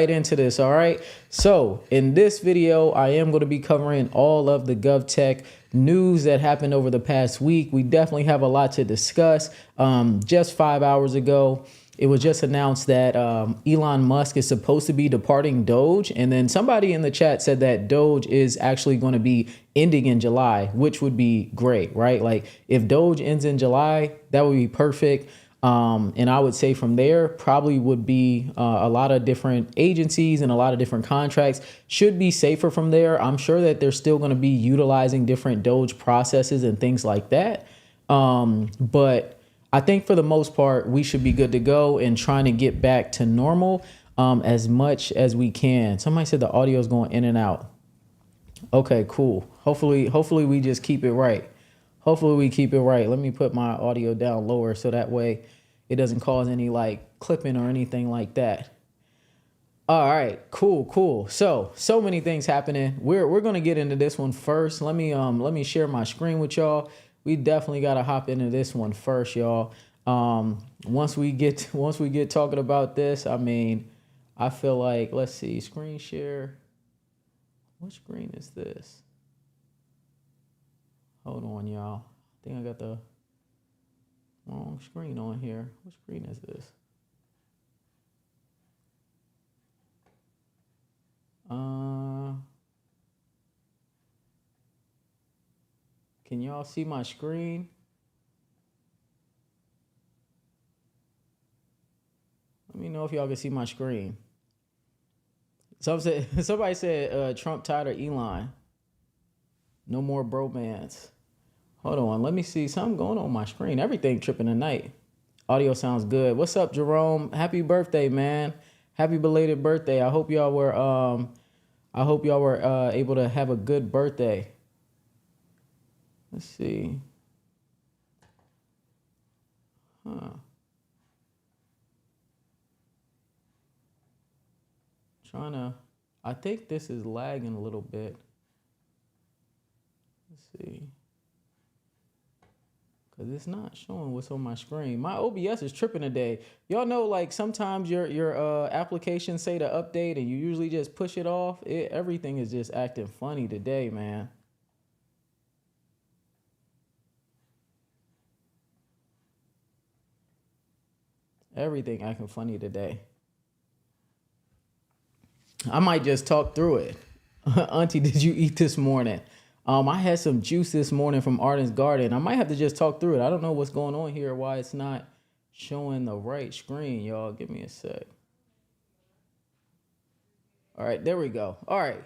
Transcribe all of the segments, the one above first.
Right into this. All right. So in this video, I am going to be covering all of the GovTech news that happened over the past week. We definitely have a lot to discuss. Just 5 hours ago, it was just announced that Elon Musk is supposed to be departing Doge. And then somebody in the chat said that Doge is actually going to be ending in July, which would be great, right? Like if Doge ends in July, that would be perfect. And I would say from there probably would be a lot of different agencies and a lot of different contracts should be safer from there. I'm sure that they're still going to be utilizing different Doge processes and things like that. But I think for the most part, we should be good to go and trying to get back to normal as much as we can. Somebody said the audio is going in and out. Okay, cool. Hopefully we just keep it right. Hopefully we keep it right. Let me put my audio down lower so that way it doesn't cause any like clipping or anything like that. All right, cool. So many things happening. We're gonna get into this one first. Let me share my screen with y'all. We definitely gotta hop into this one first, y'all. Once we get talking about this, I mean, I feel like, let's see, screen share. What screen is this? Hold on, y'all. I think I got the wrong screen on here. What screen is this? Can y'all see my screen? Let me know if y'all can see my screen. Somebody said Trump tired of Elon. No more bromance. Hold on, let me see something going on my screen. Everything tripping tonight. Audio sounds good. What's up, Jerome? Happy birthday, man. Happy belated birthday. I hope y'all were able to have a good birthday. Let's see. I think this is lagging a little bit. Let's see. Because it's not showing what's on my screen. My OBS is tripping today. Y'all know, like, sometimes your applications say to update and you usually just push it off. Everything is just acting funny today, man. Everything acting funny today. I might just talk through it. Auntie, did you eat this morning? I had some juice this morning from Arden's Garden. I might have to just talk through it. I don't know what's going on here, why it's not showing the right screen, y'all. Give me a sec. All right, there we go. All right,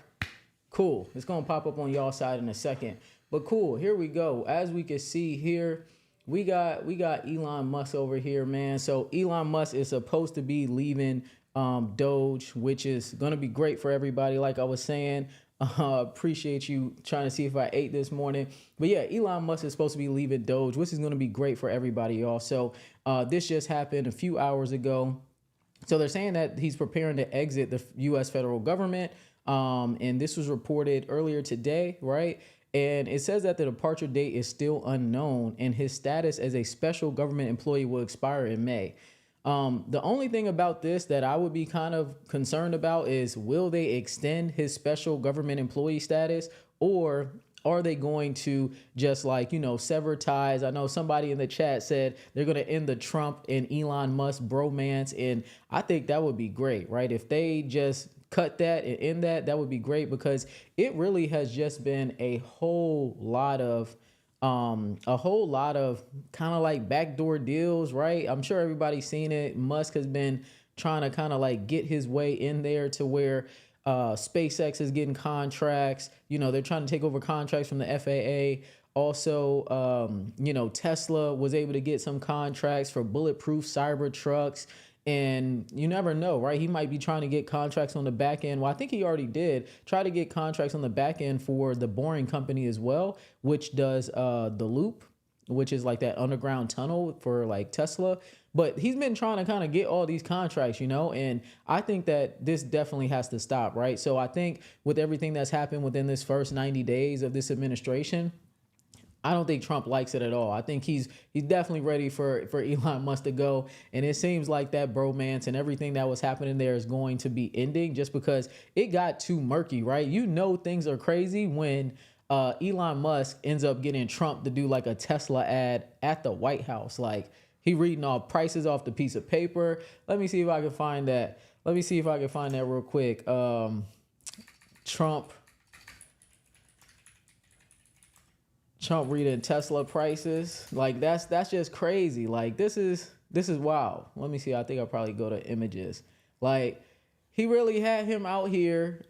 cool. It's going to pop up on y'all side in a second. But cool, here we go. As we can see here, we got Elon Musk over here, man. So Elon Musk is supposed to be leaving Doge, which is going to be great for everybody. Like I was saying, appreciate you trying to see if I ate this morning. But yeah, Elon Musk is supposed to be leaving Doge, which is going to be great for everybody, y'all. So this just happened a few hours ago. So they're saying that he's preparing to exit the U.S. federal government. And this was reported earlier today, right? And it says that the departure date is still unknown and his status as a special government employee will expire in May. The only thing about this that I would be kind of concerned about is, will they extend his special government employee status, or are they going to just, like, you know, sever ties? I know somebody in the chat said they're going to end the Trump and Elon Musk bromance. And I think that would be great, right? If they just cut that and end that, that would be great, because it really has just been a whole lot of kind of like backdoor deals, right? I'm sure everybody's seen it. Musk has been trying to kind of like get his way in there to where SpaceX is getting contracts. You know, they're trying to take over contracts from the FAA. Also, you know, Tesla was able to get some contracts for bulletproof cyber trucks. And you never know, right? He might be trying to get contracts on the back end. Well, I think he already did try to get contracts on the back end for the Boring Company as well, which does the Loop, which is like that underground tunnel for like Tesla. But he's been trying to kind of get all these contracts, you know, and I think that this definitely has to stop, right? So I think with everything that's happened within this first 90 days of this administration, I don't think Trump likes it at all. I think he's definitely ready for Elon Musk to go. And it seems like that bromance and everything that was happening there is going to be ending just because it got too murky, right? You know things are crazy when Elon Musk ends up getting Trump to do like a Tesla ad at the White House. Like he reading all prices off the piece of paper. Let me see if I can find that. Let me see if I can find that real quick. Trump reading Tesla prices. Like that's just crazy. Like this is wild. Let me see. I think I'll probably go to images. Like he really had him out here.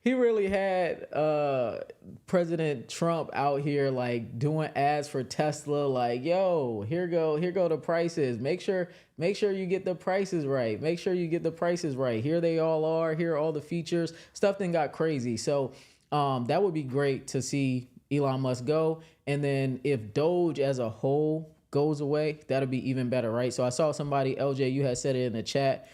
He really had President Trump out here like doing ads for Tesla. Like, yo, here go the prices. Make sure you get the prices right. Make sure you get the prices right. Here they all are. Here are all the features. Stuff then got crazy. So that would be great to see Elon Musk go. And then if Doge as a whole goes away, that'll be even better, right? So I saw somebody, LJ, you had said it in the chat.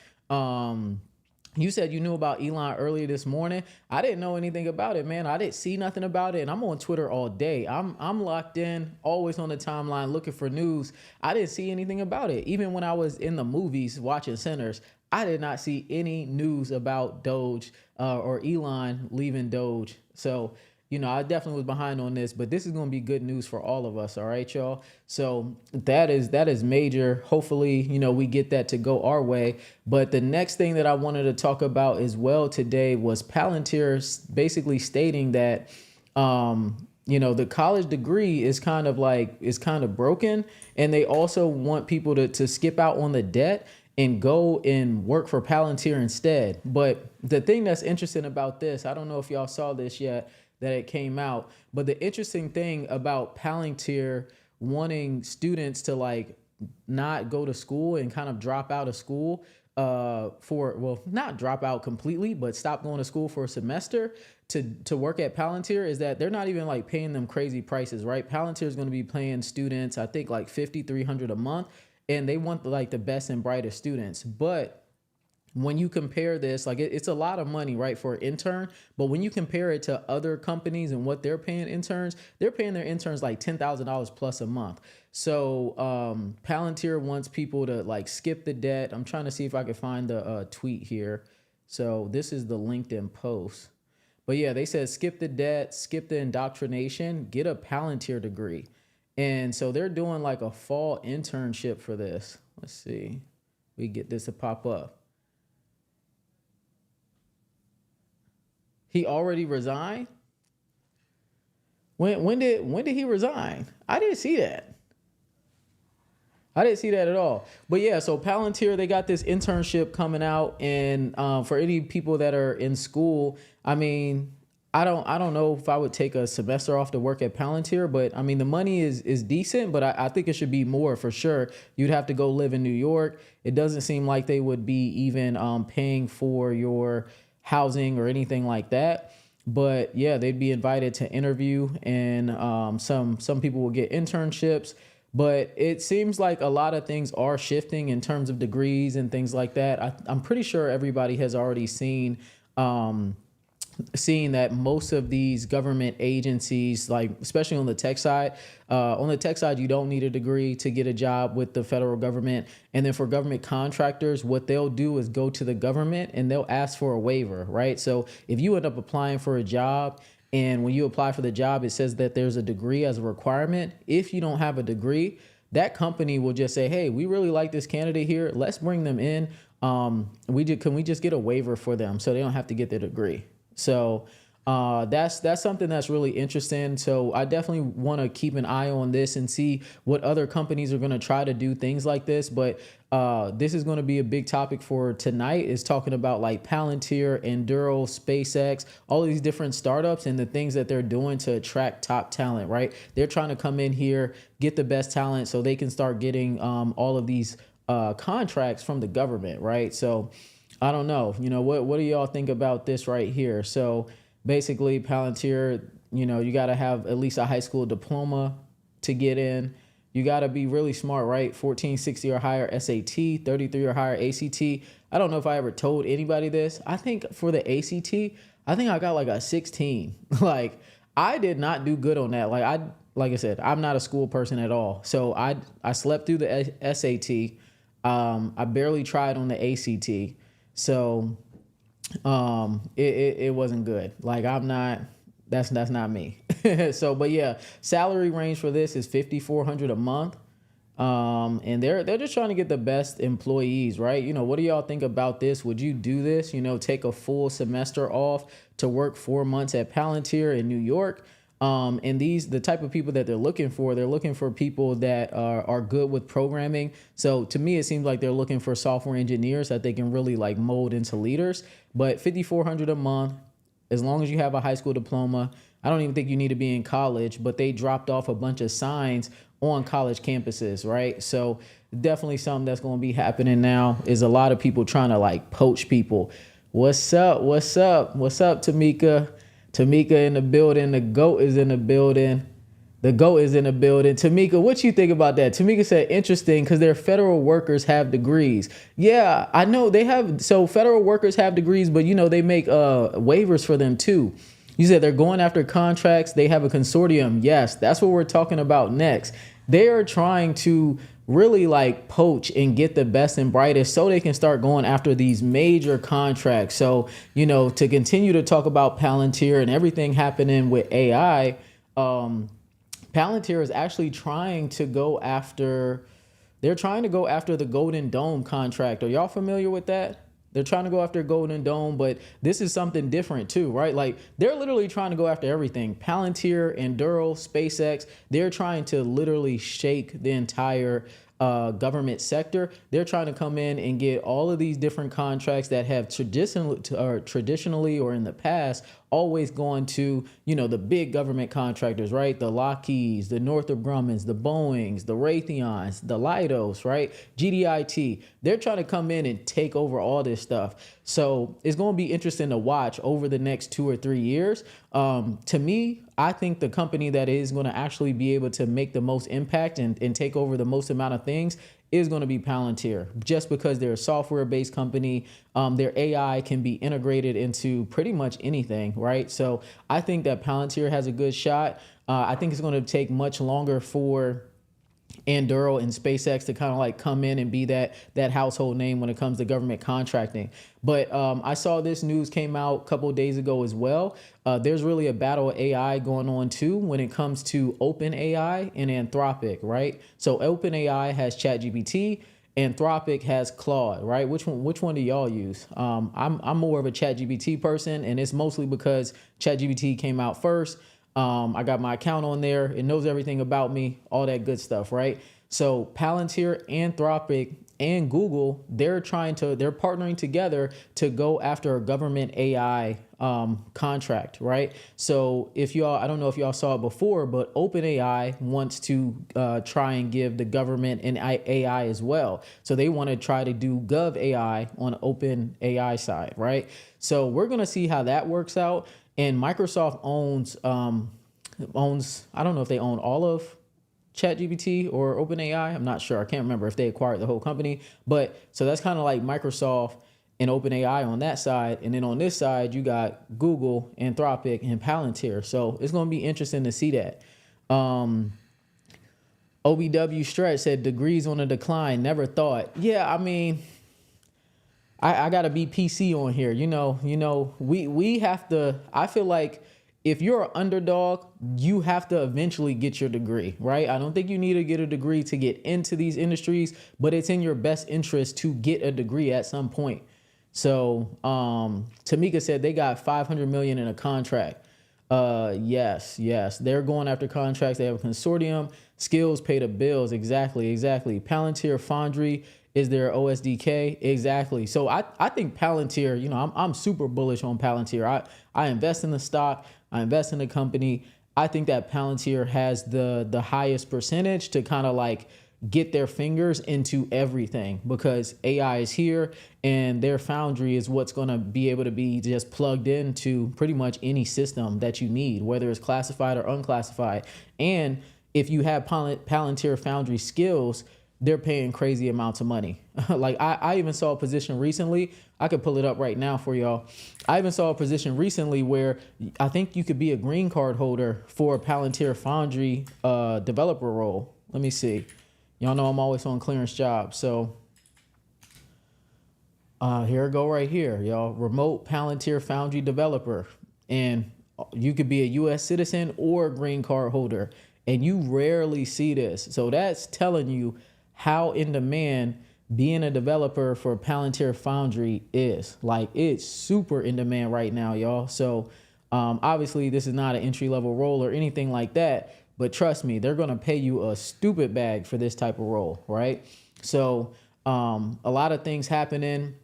You said you knew about Elon earlier this morning. I didn't know anything about it, man. I didn't see nothing about it. And I'm on Twitter all day. I'm locked in, always on the timeline looking for news. I didn't see anything about it. Even when I was in the movies watching Sinners, I did not see any news about Doge or Elon leaving Doge. So, you know, I definitely was behind on this, but this is going to be good news for all of us. All right, y'all. So that is major. Hopefully, you know, we get that to go our way. But the next thing that I wanted to talk about as well today was Palantir basically stating that, you know, the college degree is kind of broken. And they also want people to skip out on the debt and go and work for Palantir instead. But the thing that's interesting about this, I don't know if y'all saw this yet, that it came out. But the interesting thing about Palantir wanting students to like not go to school and kind of drop out of school not drop out completely, but stop going to school for a semester to work at Palantir is that they're not even like paying them crazy prices, right? Palantir is going to be paying students, I think like $5,300 a month, and they want like the best and brightest students. But when you compare this, like it's a lot of money, right, for an intern. But when you compare it to other companies and what they're paying interns, they're paying their interns like $10,000 plus a month. So Palantir wants people to like skip the debt. I'm trying to see if I can find the tweet here. So this is the LinkedIn post. But yeah, they said skip the debt, skip the indoctrination, get a Palantir degree. And so they're doing like a fall internship for this. Let's see. We get this to pop up. He already resigned? When did he resign? I didn't see that. I didn't see that at all. But yeah, so Palantir, they got this internship coming out, and for any people that are in school, I mean, I don't know if I would take a semester off to work at Palantir, but I mean the money is decent, but I think it should be more for sure. You'd have to go live in New York. It doesn't seem like they would be even paying for your housing or anything like that. But yeah, they'd be invited to interview, and some people will get internships. But it seems like a lot of things are shifting in terms of degrees and things like that. I'm pretty sure everybody has already seen that most of these government agencies, like especially on the tech side, you don't need a degree to get a job with the federal government. And then for government contractors, what they'll do is go to the government and they'll ask for a waiver, right? So if you end up applying for a job, and when you apply for the job, it says that there's a degree as a requirement. If you don't have a degree, that company will just say, hey, we really like this candidate here. Let's bring them in. Can we just get a waiver for them so they don't have to get their degree? So that's something that's really interesting. So I definitely want to keep an eye on this and see what other companies are going to try to do things like this. But this is going to be a big topic for tonight, is talking about like Palantir, Enduro, SpaceX, all of these different startups and the things that they're doing to attract top talent, right? They're trying to come in here, get the best talent so they can start getting all of these contracts from the government, right? So I don't know, what do y'all think about this right here? So basically Palantir, you got to have at least a high school diploma to get in. You got to be really smart, right? 1460 or higher SAT, 33 or higher ACT. I don't know if I ever told anybody this. I think for the ACT, I think I got like a 16. Like I did not do good on that. Like like I said, I'm not a school person at all. So I slept through the SAT. I barely tried on the ACT. So it wasn't good. Like I'm not, that's not me. So, but yeah, salary range for this is $5,400 a month. And they're just trying to get the best employees, right? You know, what do y'all think about this? Would you do this? You know, take a full semester off to work 4 months at Palantir in New York. And the type of people that they're looking for people that are good with programming. So to me, it seems like they're looking for software engineers that they can really like mold into leaders. But $5,400 a month, as long as you have a high school diploma. I don't even think you need to be in college, but they dropped off a bunch of signs on college campuses, right? So definitely something that's going to be happening now is a lot of people trying to like poach people. What's up? What's up? What's up, Tamika? Tamika in the building. The GOAT is in the building. The GOAT is in the building. Tamika, what you think about that? Tamika said, interesting, because their federal workers have degrees. Yeah, I know they have. So federal workers have degrees, but, you know, they make waivers for them, too. You said they're going after contracts. They have a consortium. Yes, that's what we're talking about next. They are trying to really like poach and get the best and brightest so they can start going after these major contracts. So, you know, to continue to talk about Palantir and everything happening with AI, Palantir is actually trying to go after, they're trying to go after the Golden Dome contract. Are y'all familiar with that? They're trying to go after Golden Dome, but this is something different too, right? Like they're literally trying to go after everything. Palantir, Enduro, SpaceX, they're trying to literally shake the entire government sector. They're trying to come in and get all of these different contracts that have traditionally or in the past always gone to, you know, the big government contractors, right? The Lockheeds, the Northrop Grummans, the Boeings, the Raytheons, the Leidos, right? GDIT. They're trying to come in and take over all this stuff. So it's going to be interesting to watch over the next 2 or 3 years. To me, I think the company that is going to actually be able to make the most impact and take over the most amount of things is going to be Palantir, just because they're a software-based company. Their AI can be integrated into pretty much anything, right? So I think that Palantir has a good shot. I think it's going to take much longer for Enduro and SpaceX to kind of like come in and be that household name when it comes to government contracting. But I saw this news came out a couple of days ago as well. There's really a battle of AI going on too when it comes to OpenAI and Anthropic, right? So OpenAI has ChatGPT, Anthropic has Claude, right? Which one do y'all use? I'm more of a ChatGPT person, and it's mostly because ChatGPT came out first. I got my account on there. It knows everything about me, all that good stuff, right? So Palantir, Anthropic, and Google, they're partnering together to go after a government AI contract, right? So I don't know if y'all saw it before, but OpenAI wants to try and give the government an AI as well. So they want to try to do GovAI on OpenAI side, right? So we're going to see how that works out. And Microsoft owns, I don't know if they own all of ChatGPT or OpenAI. I'm not sure. I can't remember if they acquired the whole company. But so that's kind of like Microsoft and OpenAI on that side. And then on this side, you got Google, Anthropic, and Palantir. So it's going to be interesting to see that. OBW Stretch said degrees on a decline. Never thought. Yeah, I mean, I gotta be PC on here. You know, we have to, I feel like if you're an underdog, you have to eventually get your degree, right? I don't think you need to get a degree to get into these industries, but it's in your best interest to get a degree at some point. So Tamika said they got $500 million in a contract. Yes. They're going after contracts. They have a consortium. Skills pay the bills. Exactly. Palantir Foundry is their OSDK. Exactly. So I think Palantir, you know, I'm super bullish on Palantir. I invest in the stock. I invest in the company. I think that Palantir has the highest percentage to kind of like get their fingers into everything, because AI is here and their foundry is what's going to be able to be just plugged into pretty much any system that you need, whether it's classified or unclassified. And if you have Palantir Foundry skills, they're paying crazy amounts of money. Like I even saw a position recently. I could pull it up right now for y'all. I even saw a position recently where I think you could be a green card holder for a Palantir Foundry developer role. Let me see. Y'all know I'm always on clearance jobs. So here I go right here, y'all. Remote Palantir Foundry developer. And you could be a U.S. citizen or a green card holder. And you rarely see this. So that's telling you how in demand being a developer for Palantir Foundry is. Like, it's super in demand right now, y'all. So obviously this is not an entry level role or anything like that, but trust me, they're going to pay you a stupid bag for this type of role, right? So a lot of things happening.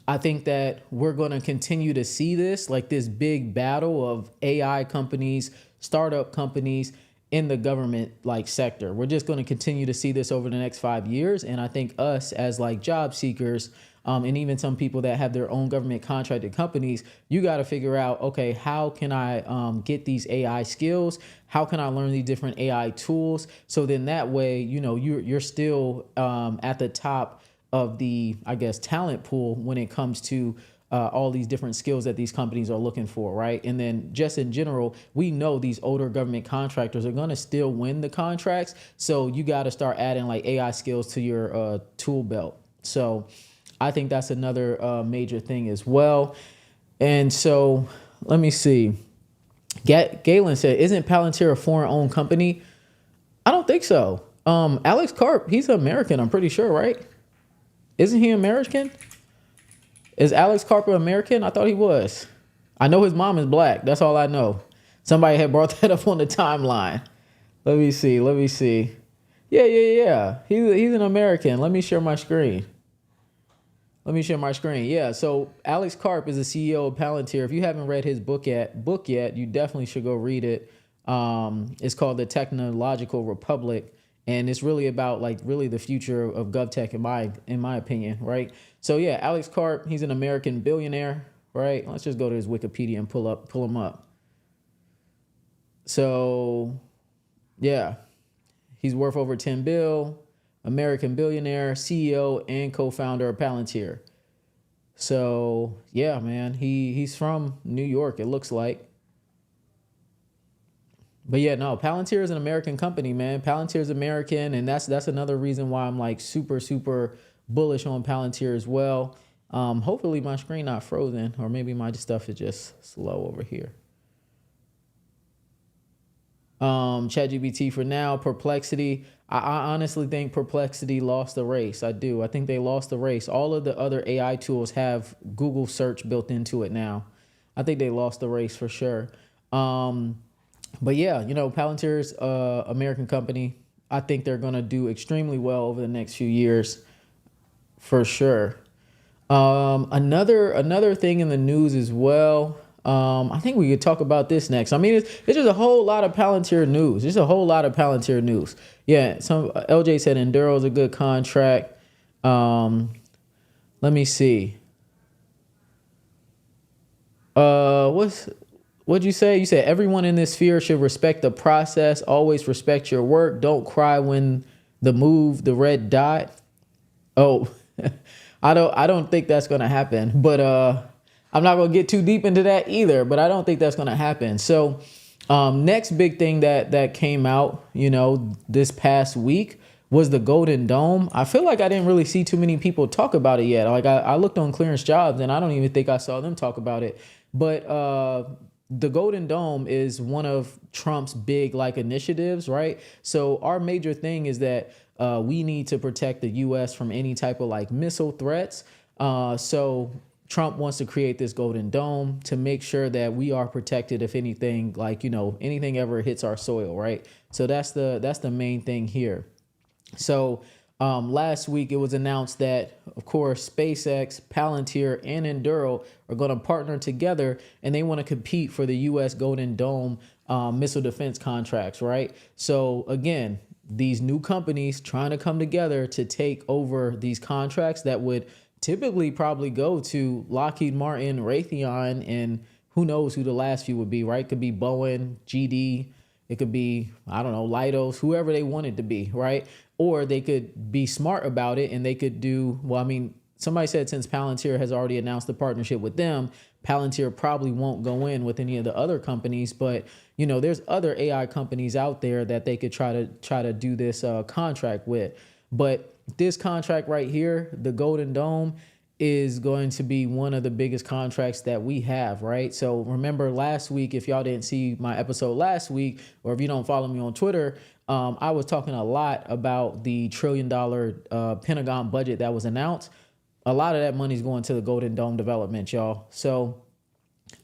I think that we're going to continue to see this, like this big battle of AI companies, startup companies, in the government like sector. We're just going to continue to see this over the next 5 years. And I think us as like job seekers, and even some people that have their own government contracted companies, you got to figure out, okay, how can I get these AI skills? How can I learn these different AI tools? So then that way, you know, you're still at the top of the, I guess, talent pool when it comes to all these different skills that these companies are looking for, right? And then just in general, we know these older government contractors are going to still win the contracts. So you got to start adding like AI skills to your tool belt. So I think that's another major thing as well. And so let me see. Galen said, isn't Palantir a foreign-owned company? I don't think so. Alex Karp, he's American, I'm pretty sure, right? Isn't he American? Is Alex Karp American? I thought he was. I know his mom is black. That's all I know. Somebody had brought that up on the timeline. Let me see. Yeah. He's an American. Let me share my screen. Yeah, so Alex Karp is the CEO of Palantir. If you haven't read his book yet, you definitely should go read it. It's called The Technological Republic. And it's really about like really the future of GovTech in my opinion, right? So yeah, Alex Karp, he's an American billionaire, right? Let's just go to his Wikipedia and pull him up. So yeah, he's worth over 10 bill, American billionaire, CEO and co-founder of Palantir. So yeah, man, he's from New York, it looks like. But yeah, no, Palantir is an American company, man. Palantir is American, and that's another reason why I'm like super bullish on Palantir as well. Hopefully my screen not frozen, or maybe my stuff is just slow over here. ChatGPT for now, Perplexity. I honestly think Perplexity lost the race. I do. I think they lost the race. All of the other AI tools have Google search built into it now. I think they lost the race for sure. But yeah, you know, Palantir's American company. I think they're going to do extremely well over the next few years for sure. Another thing in the news as well. I think we could talk about this next. I mean, it's just a whole lot of Palantir news. Yeah, some LJ said Enduro's a good contract. Let me see. What'd you say? You said everyone in this sphere should respect the process. Always respect your work. Don't cry when the red dot. Oh, I don't think that's gonna happen. But I'm not gonna get too deep into that either. But I don't think that's gonna happen. So next big thing that came out, you know, this past week was the Golden Dome. I feel like I didn't really see too many people talk about it yet. Like I looked on Clearance Jobs and I don't even think I saw them talk about it. But the Golden Dome is one of Trump's big like initiatives, right? So our major thing is that we need to protect the U.S. from any type of like missile threats. So Trump wants to create this Golden Dome to make sure that we are protected if anything like, you know, anything ever hits our soil, right? So that's the main thing here. So last week, it was announced that, of course, SpaceX, Palantir, and Enduro are going to partner together, and they want to compete for the U.S. Golden Dome missile defense contracts, right? So, again, these new companies trying to come together to take over these contracts that would typically probably go to Lockheed Martin, Raytheon, and who knows who the last few would be, right? Could be Boeing, GD, it could be, I don't know, Leidos, whoever they want it to be, right? or they could be smart about it and they could do, well, I mean, somebody said since Palantir has already announced the partnership with them, Palantir probably won't go in with any of the other companies, but there's other AI companies out there that they could try to do this contract with. But this contract right here, the Golden Dome, is going to be one of the biggest contracts that we have, right? So remember last week, if y'all didn't see my episode last week, or if you don't follow me on Twitter, I was talking a lot about the $1 trillion Pentagon budget that was announced. A lot of that money is going to the Golden Dome development, y'all. So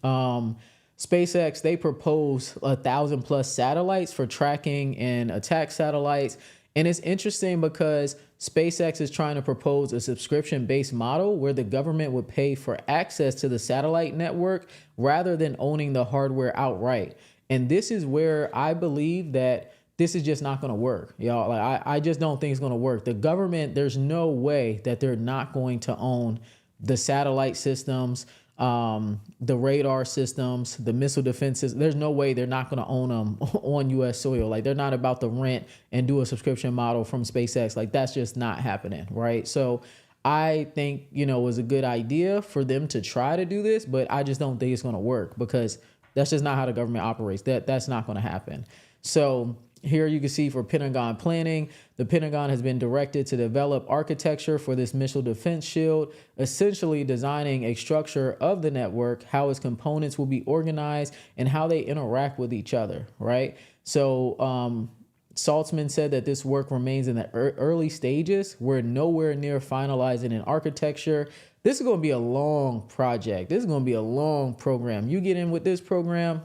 SpaceX, they propose 1,000+ satellites for tracking and attack satellites. And it's interesting because SpaceX is trying to propose a subscription-based model where the government would pay for access to the satellite network rather than owning the hardware outright. And this is where I believe that this is just not going to work, y'all. Like, I just don't think it's going to work. The government, there's no way that they're not going to own the satellite systems, the radar systems, the missile defenses. There's no way they're not going to own them on U.S. soil. Like, they're not about to rent and do a subscription model from SpaceX. Like, that's just not happening, right? So I think, it was a good idea for them to try to do this, but I just don't think it's going to work because that's just not how the government operates. That's not going to happen. So here you can see for Pentagon planning, the Pentagon has been directed to develop architecture for this missile defense shield, essentially designing a structure of the network, how its components will be organized, and how they interact with each other, right? So Saltzman said that this work remains in the early stages. We're nowhere near finalizing an architecture. This is going to be a long project. This is going to be a long program. You get in with this program,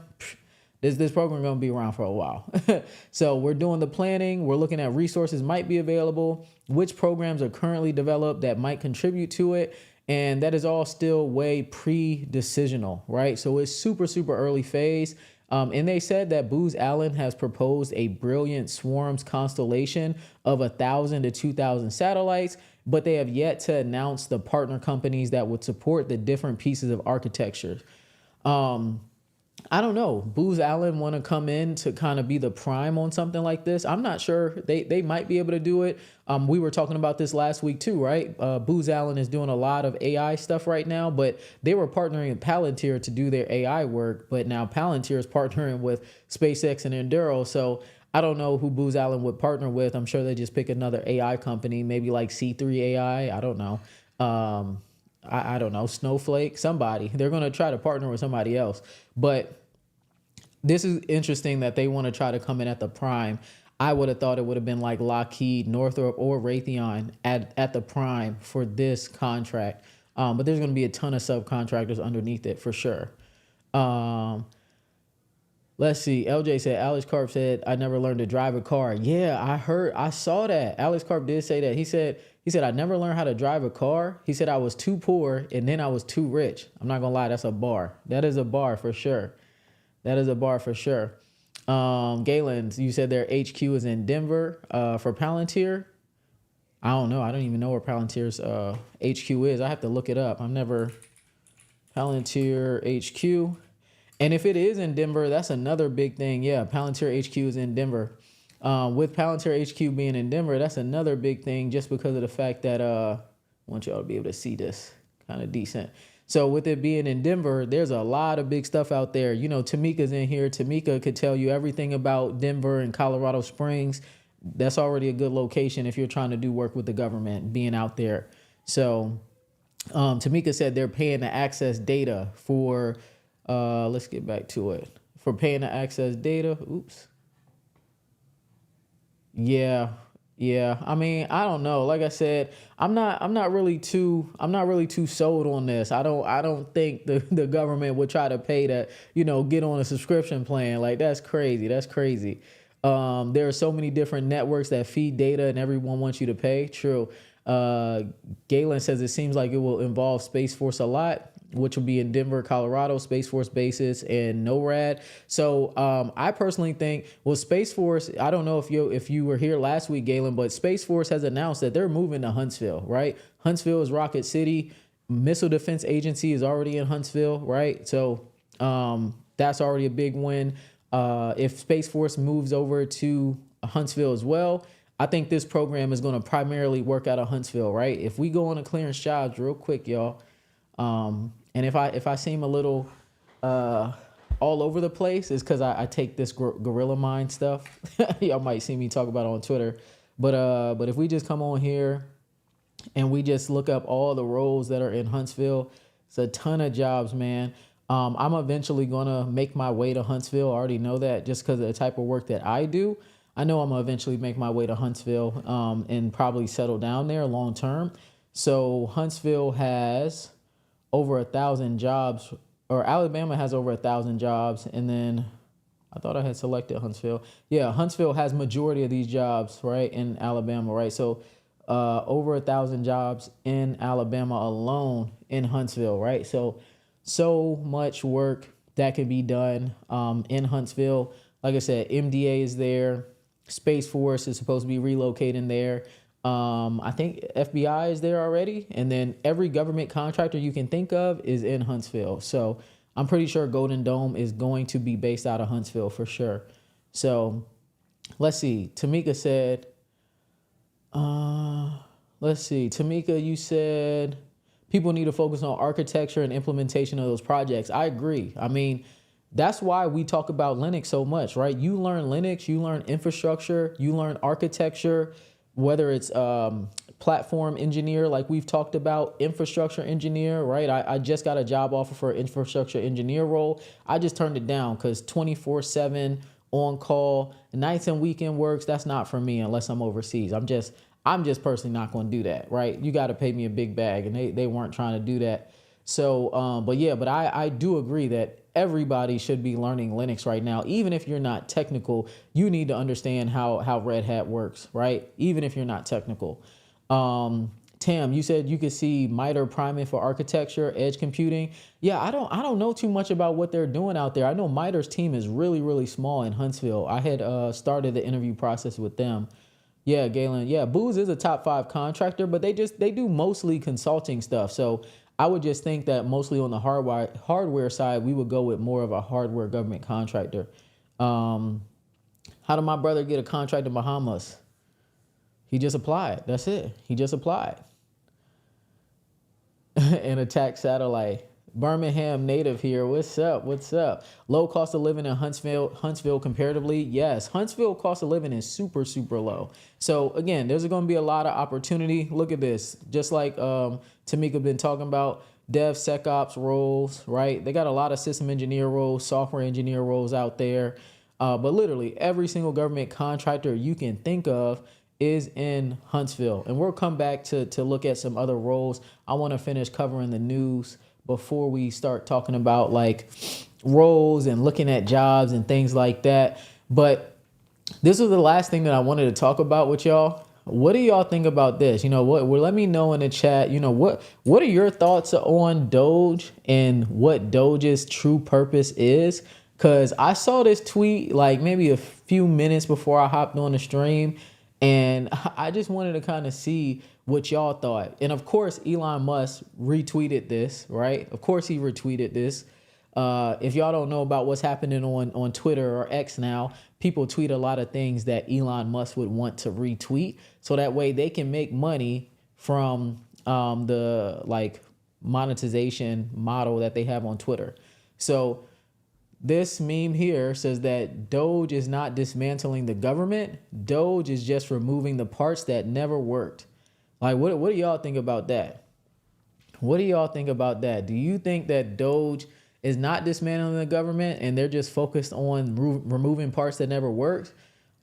this program is going to be around for a while. So we're doing the planning. We're looking at resources might be available, which programs are currently developed that might contribute to it. And that is all still way pre-decisional, right? So it's super, super early phase. And they said that Booz Allen has proposed a brilliant swarms constellation of 1,000 to 2,000 satellites, but they have yet to announce the partner companies that would support the different pieces of architecture. I don't know. Booz Allen want to come in to kind of be the prime on something like this. I'm not sure. They might be able to do it. We were talking about this last week too, right? Booz Allen is doing a lot of AI stuff right now, but they were partnering with Palantir to do their AI work. But now Palantir is partnering with SpaceX and Enduro. So I don't know who Booz Allen would partner with. I'm sure they just pick another AI company, maybe like C3 AI. I don't know. I don't know, Snowflake, somebody. They're going to try to partner with somebody else. But this is interesting that they want to try to come in at the prime. I would have thought it would have been like Lockheed, Northrop, or Raytheon at the prime for this contract. But there's going to be a ton of subcontractors underneath it for sure. Let's see. LJ said, Alex Karp said, I never learned to drive a car. Yeah, I saw that. Alex Karp did say that. He said, I never learned how to drive a car. He said, I was too poor and then I was too rich. I'm not going to lie. That's a bar. That is a bar for sure. That is a bar for sure. Galen, you said their HQ is in Denver for Palantir. I don't know. I don't even know where Palantir's HQ is. I have to look it up. Palantir HQ. And if it is in Denver, that's another big thing. Yeah, Palantir HQ is in Denver. With Palantir HQ being in Denver, that's another big thing just because of the fact that I want y'all to be able to see this kind of decent. So with it being in Denver, there's a lot of big stuff out there. Tamika's in here. Tamika could tell you everything about Denver and Colorado Springs. That's already a good location if you're trying to do work with the government, being out there. So Tamika said they're paying to access data for... let's get back to it. For paying to access data. Oops. Yeah. I mean, I don't know. Like I said, I'm not really too sold on this. I don't think the government would try to pay to, get on a subscription plan. Like, that's crazy. There are so many different networks that feed data and everyone wants you to pay. True. Galen says it seems like it will involve Space Force a lot, which will be in Denver, Colorado, Space Force bases, and NORAD. So I personally think, well, Space Force, I don't know if you were here last week, Galen, but Space Force has announced that they're moving to Huntsville, right? Huntsville is Rocket City. Missile Defense Agency is already in Huntsville, right? So that's already a big win. If Space Force moves over to Huntsville as well, I think this program is going to primarily work out of Huntsville, right? If we go on a clearance jobs real quick, y'all, and if I seem a little all over the place, it's because I take this gorilla mind stuff. Y'all might see me talk about it on Twitter, but if we just come on here and we just look up all the roles that are in Huntsville, it's a ton of jobs, man. I'm eventually gonna make my way to Huntsville. I already know that just because of the type of work that I do. I know I'm gonna eventually make my way to Huntsville and probably settle down there long term. So Huntsville has over 1,000 jobs, or Alabama has over 1,000 jobs, and then I thought I had selected Huntsville. Yeah, Huntsville has majority of these jobs, right, in Alabama, right? So over 1,000 jobs in Alabama alone in Huntsville, right? So much work that can be done in Huntsville. Like I said, MDA is there. Space Force is supposed to be relocating there. I think FBI is there already. And then every government contractor you can think of is in Huntsville. So I'm pretty sure Golden Dome is going to be based out of Huntsville for sure. So let's see. Tamika said, let's see. Tamika, you said people need to focus on architecture and implementation of those projects. I agree. I mean, that's why we talk about Linux so much, right? You learn Linux, you learn infrastructure, you learn architecture, whether it's platform engineer, like we've talked about, infrastructure engineer, right? I just got a job offer for an infrastructure engineer role. I just turned it down because 24/7 on call, nights and weekend works, that's not for me unless I'm overseas. I'm just personally not going to do that, right? You got to pay me a big bag, and they weren't trying to do that. So, but I do agree that everybody should be learning Linux right now. Even if you're not technical, you need to understand how Red Hat works, right? Even if you're not technical. Tam, you said you could see MITRE priming for architecture, edge computing. Yeah, I don't know too much about what they're doing out there. I know MITRE's team is really, really small in Huntsville. I had started the interview process with them. Yeah, Galen. Yeah, Booz is a top 5 contractor, but they do mostly consulting stuff. So I would just think that mostly on the hardware side, we would go with more of a hardware government contractor. How did my brother get a contract in Bahamas? He just applied. That's it. He just applied. And attack satellite. Birmingham native here. What's up? What's up? Low cost of living in Huntsville comparatively. Yes, Huntsville cost of living is super, super low. So again, there's going to be a lot of opportunity. Look at this. Just like Tamika been talking about, DevSecOps roles, right? They got a lot of system engineer roles, software engineer roles out there. But literally every single government contractor you can think of is in Huntsville. And we'll come back to look at some other roles. I want to finish covering the news before we start talking about like roles and looking at jobs and things like that. But this was the last thing that I wanted to talk about with y'all. What do y'all think about this? You know what? Well, let me know in the chat. You know what are your thoughts on Doge and what Doge's true purpose is? Because I saw this tweet like maybe a few minutes before I hopped on the stream, and I just wanted to kind of see what y'all thought. And of course, Elon Musk retweeted this, right? Of course, he retweeted this. If y'all don't know about what's happening on Twitter or X now, people tweet a lot of things that Elon Musk would want to retweet, so that way they can make money from the like monetization model that they have on Twitter. So this meme here says that Doge is not dismantling the government. Doge is just removing the parts that never worked. Like, what do y'all think about that? What do y'all think about that? Do you think that Doge is not dismantling the government and they're just focused on removing parts that never worked?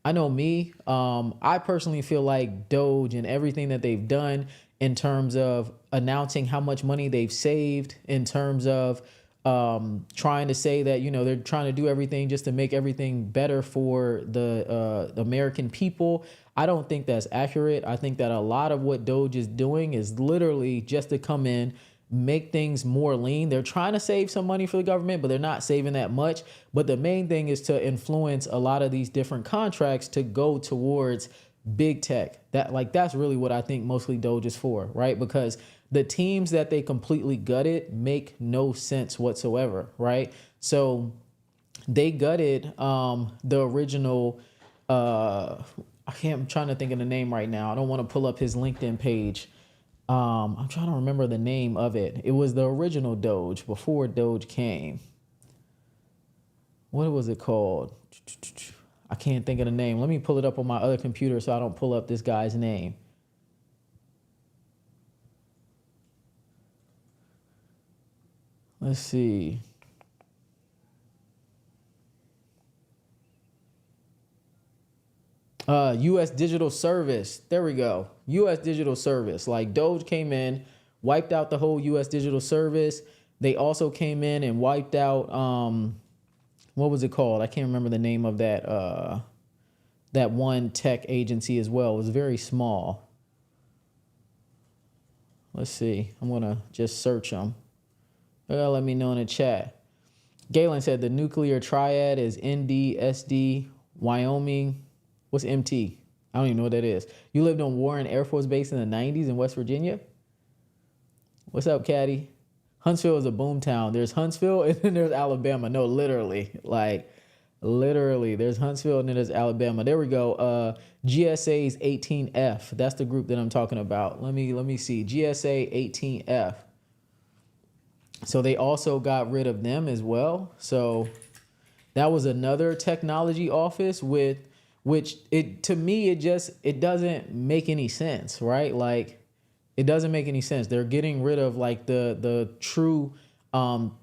I know me, I personally feel like Doge and everything that they've done in terms of announcing how much money they've saved, in terms of trying to say that, you know, they're trying to do everything just to make everything better for the American people. I don't think that's accurate. I think that a lot of what Doge is doing is literally just to come in, make things more lean. They're trying to save some money for the government, but they're not saving that much. But the main thing is to influence a lot of these different contracts to go towards big tech. That's really what I think mostly Doge is for, right? Because the teams that they completely gutted make no sense whatsoever, right? So they gutted the original I'm trying to think of the name right now. I don't want to pull up his LinkedIn page. I'm trying to remember the name of it. It was the original Doge before Doge came. What was it called? I can't think of the name. Let me pull it up on my other computer so I don't pull up this guy's name. Let's see. U.S. Digital Service. There we go. U.S. Digital Service. Like Doge came in, wiped out the whole U.S. Digital Service. They also came in and wiped out, what was it called? I can't remember the name of that one tech agency as well. It was very small. Let's see. I'm going to just search them. Let me know in the chat. Galen said the nuclear triad is ND, SD, Wyoming. What's MT? I don't even know what that is. You lived on Warren Air Force Base in the 90s in West Virginia? What's up, Caddy? Huntsville is a boom town. There's Huntsville and then there's Alabama. No, literally. Like, literally. There's Huntsville and then there's Alabama. There we go. GSA's 18F. That's the group that I'm talking about. Let me see. GSA 18F. So they also got rid of them as well. So that was another technology office which to me, it doesn't make any sense, right? Like, it doesn't make any sense. They're getting rid of like the true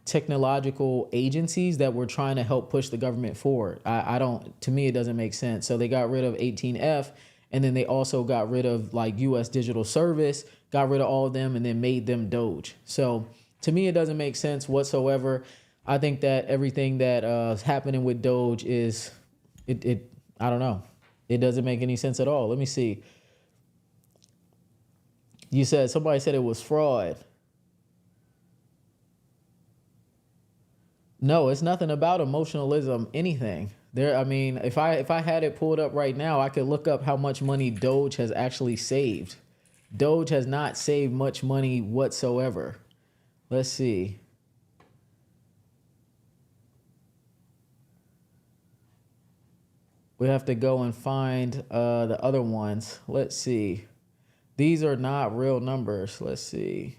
technological agencies that were trying to help push the government forward. To me, it doesn't make sense. So they got rid of 18F, and then they also got rid of like U.S. Digital Service, got rid of all of them, and then made them Doge. So to me, it doesn't make sense whatsoever. I think that everything that is happening with Doge is, I don't know. It doesn't make any sense at all. Let me see. Somebody said it was fraud. No, it's nothing about emotionalism, anything. If I had it pulled up right now, I could look up how much money Doge has actually saved. Doge has not saved much money whatsoever. Let's see. We have to go and find the other ones. Let's see. These are not real numbers. Let's see.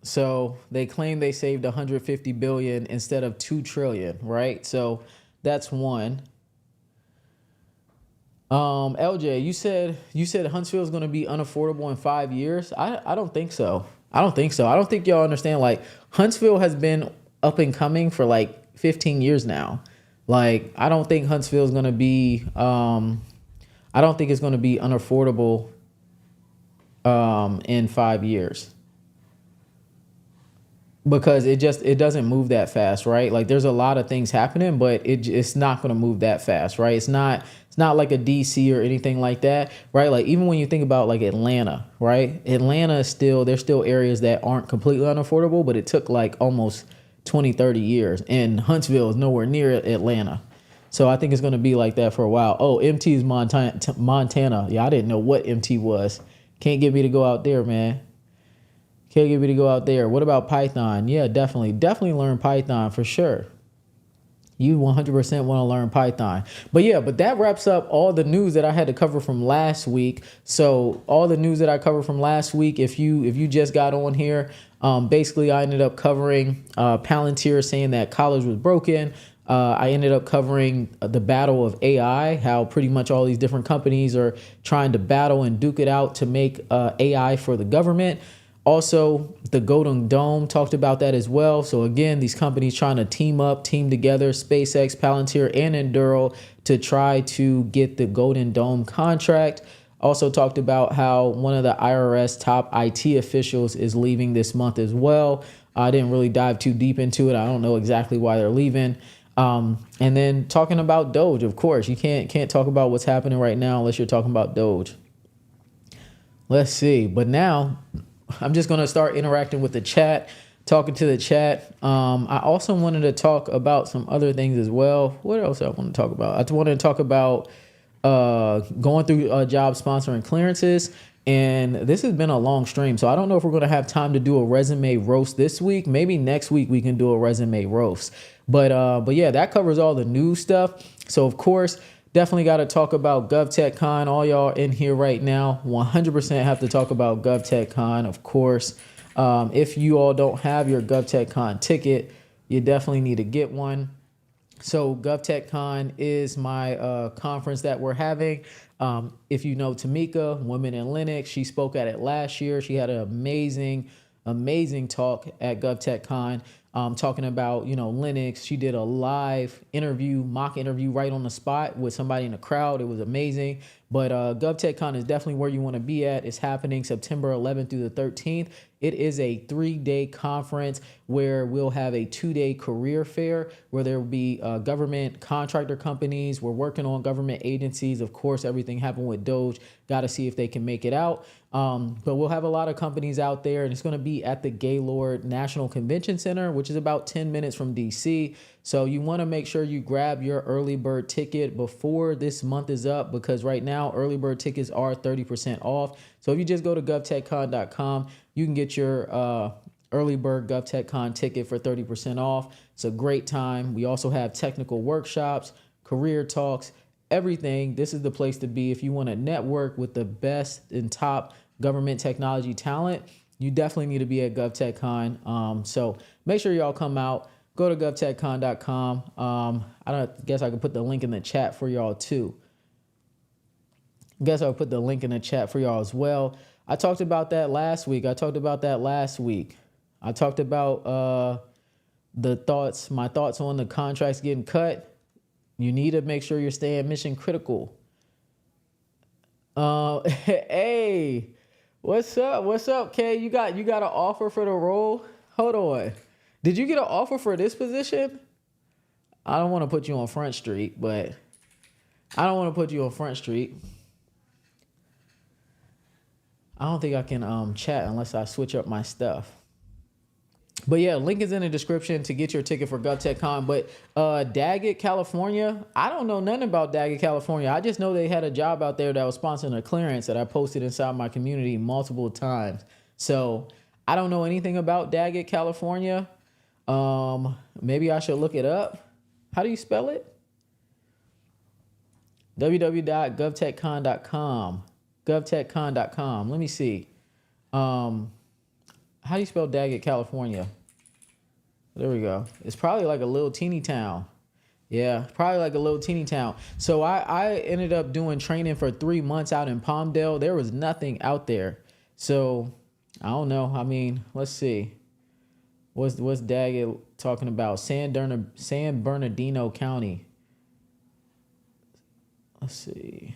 So they claim they saved 150 billion instead of 2 trillion, right? So that's one. LJ, you said Huntsville is going to be unaffordable in 5 years. I don't think so. I don't think y'all understand. Like, Huntsville has been up and coming for like 15 years now. Like, I don't think Huntsville is going to be, I don't think it's going to be unaffordable in 5 years. Because it doesn't move that fast, right? Like, there's a lot of things happening, but it's not going to move that fast, right? It's not like a DC or anything like that, right? Like, even when you think about like Atlanta, right? Atlanta is there's still areas that aren't completely unaffordable, but it took like almost 20, 30 years. And Huntsville is nowhere near Atlanta. So I think it's going to be like that for a while. Oh, MT is Montana. Yeah, I didn't know what MT was. Can't get me to go out there, man. Can't get me to go out there. What about Python? Yeah, definitely learn Python for sure. You 100% want to learn Python. But that wraps up all the news that I had to cover from last week. So all the news that I covered from last week, if you just got on here, basically I ended up covering Palantir saying that college was broken. I ended up covering the battle of AI, how pretty much all these different companies are trying to battle and duke it out to make AI for the government. Also, the Golden Dome, talked about that as well. So again, these companies trying to team together, SpaceX, Palantir, and Enduro to try to get the Golden Dome contract. Also talked about how one of the IRS top IT officials is leaving this month as well. I didn't really dive too deep into it. I don't know exactly why they're leaving. And then talking about Doge, of course. You can't talk about what's happening right now unless you're talking about Doge. Let's see. But now I'm just going to start interacting with the chat, talking to the chat. I also wanted to talk about some other things as well. What else I want to talk about? I wanted to talk about going through job sponsoring clearances. And this has been a long stream, so I don't know if we're going to have time to do a resume roast this week. Maybe next week we can do a resume roast. But yeah, that covers all the news stuff. So of course, definitely got to talk about GovTech Con. All y'all in here right now, 100% have to talk about GovTech Con, of course. If you all don't have your GovTech Con ticket, you definitely need to get one. So GovTech Con is my conference that we're having. If you know Tamika, Women in Linux, she spoke at it last year. She had an amazing talk at GovTech Con, talking about, Linux. She did a live interview, mock interview right on the spot with somebody in the crowd. It was amazing. But GovTech Con is definitely where you want to be at. It's happening September 11th through the 13th. It is a 3-day conference where we'll have a 2-day career fair where there will be government contractor companies. We're working on government agencies. Of course, everything happened with Doge. Got to see if they can make it out. But we'll have a lot of companies out there, and it's going to be at the Gaylord National Convention Center, which is about 10 minutes from DC. So you want to make sure you grab your early bird ticket before this month is up, because right now early bird tickets are 30% off. So if you just go to govtechcon.com, you can get your early bird GovTechCon ticket for 30% off. It's a great time. We also have technical workshops, career talks, everything. This is the place to be if you want to network with the best and top government technology talent. You definitely need to be at GovTechCon. So make sure y'all come out. Go to govtechcon.com. I guess I could put the link in the chat for y'all too. Guess I'll put the link in the chat for y'all as well. I talked about that last week. I talked about my thoughts on the contracts getting cut. You need to make sure you're staying mission critical. Hey, what's up? What's up, Kay? You got an offer for the role? Hold on. Did you get an offer for this position? I don't want to put you on Front Street, but I don't think I can chat unless I switch up my stuff. But yeah, link is in the description to get your ticket for GovTechCon. But Daggett, California, I don't know nothing about Daggett, California. I just know they had a job out there that was sponsoring a clearance that I posted inside my community multiple times. So I don't know anything about Daggett, California. Maybe I should look it up. How do you spell it? www.govtechcon.com. GovTechCon.com. Let me see. How do you spell Daggett, California? There we go. It's probably like a little teeny town. Yeah, probably like a little teeny town. So I ended up doing training for 3 months out in Palmdale. There was nothing out there. So I don't know. I mean, let's see. What's Daggett talking about? San Bernardino County. Let's see.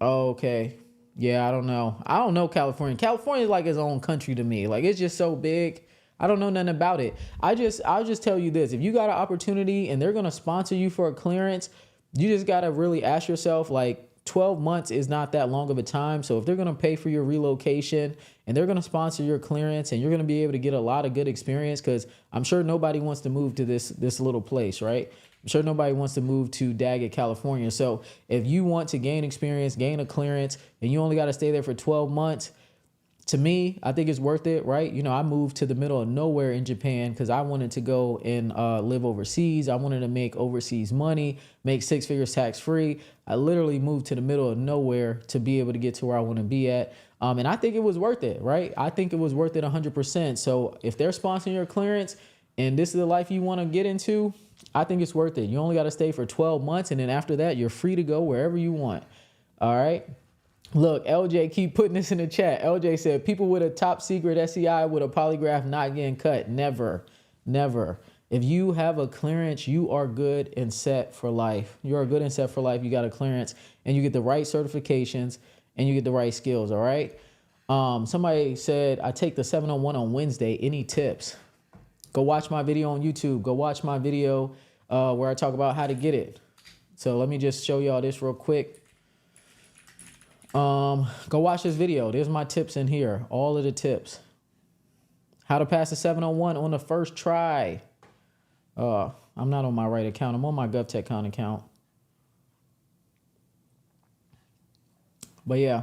Oh, okay. Yeah, I don't know. I don't know California. California is like its own country to me. Like, it's just so big. I don't know nothing about it. I'll just tell you this. If you got an opportunity and they're going to sponsor you for a clearance, you just got to really ask yourself, like, 12 months is not that long of a time. So if they're going to pay for your relocation and they're going to sponsor your clearance and you're going to be able to get a lot of good experience, because I'm sure nobody wants to move to this little place, right? I'm sure nobody wants to move to Daggett, California. So if you want to gain experience, gain a clearance, and you only got to stay there for 12 months, to me, I think it's worth it, right? I moved to the middle of nowhere in Japan because I wanted to go and live overseas. I wanted to make overseas money, make 6 figures tax free. I literally moved to the middle of nowhere to be able to get to where I want to be at. And I think it was worth it, right? I think it was worth it 100%. So if they're sponsoring your clearance and this is the life you want to get into, I think it's worth it. You only got to stay for 12 months. And then after that, you're free to go wherever you want. All right. Look, LJ, keep putting this in the chat. LJ said, people with a top secret SEI with a polygraph not getting cut. Never, never. If you have a clearance, you are good and set for life. You are good and set for life. You got a clearance and you get the right certifications and you get the right skills. All right. Somebody said, I take the 701 on Wednesday. Any tips? Go watch my video on YouTube. Go watch my video where I talk about how to get it. So let me just show y'all this real quick. Go watch this video. There's my tips in here. All of the tips. How to pass the 701 on the first try. I'm not on my right account. I'm on my GovTechCon account. But yeah,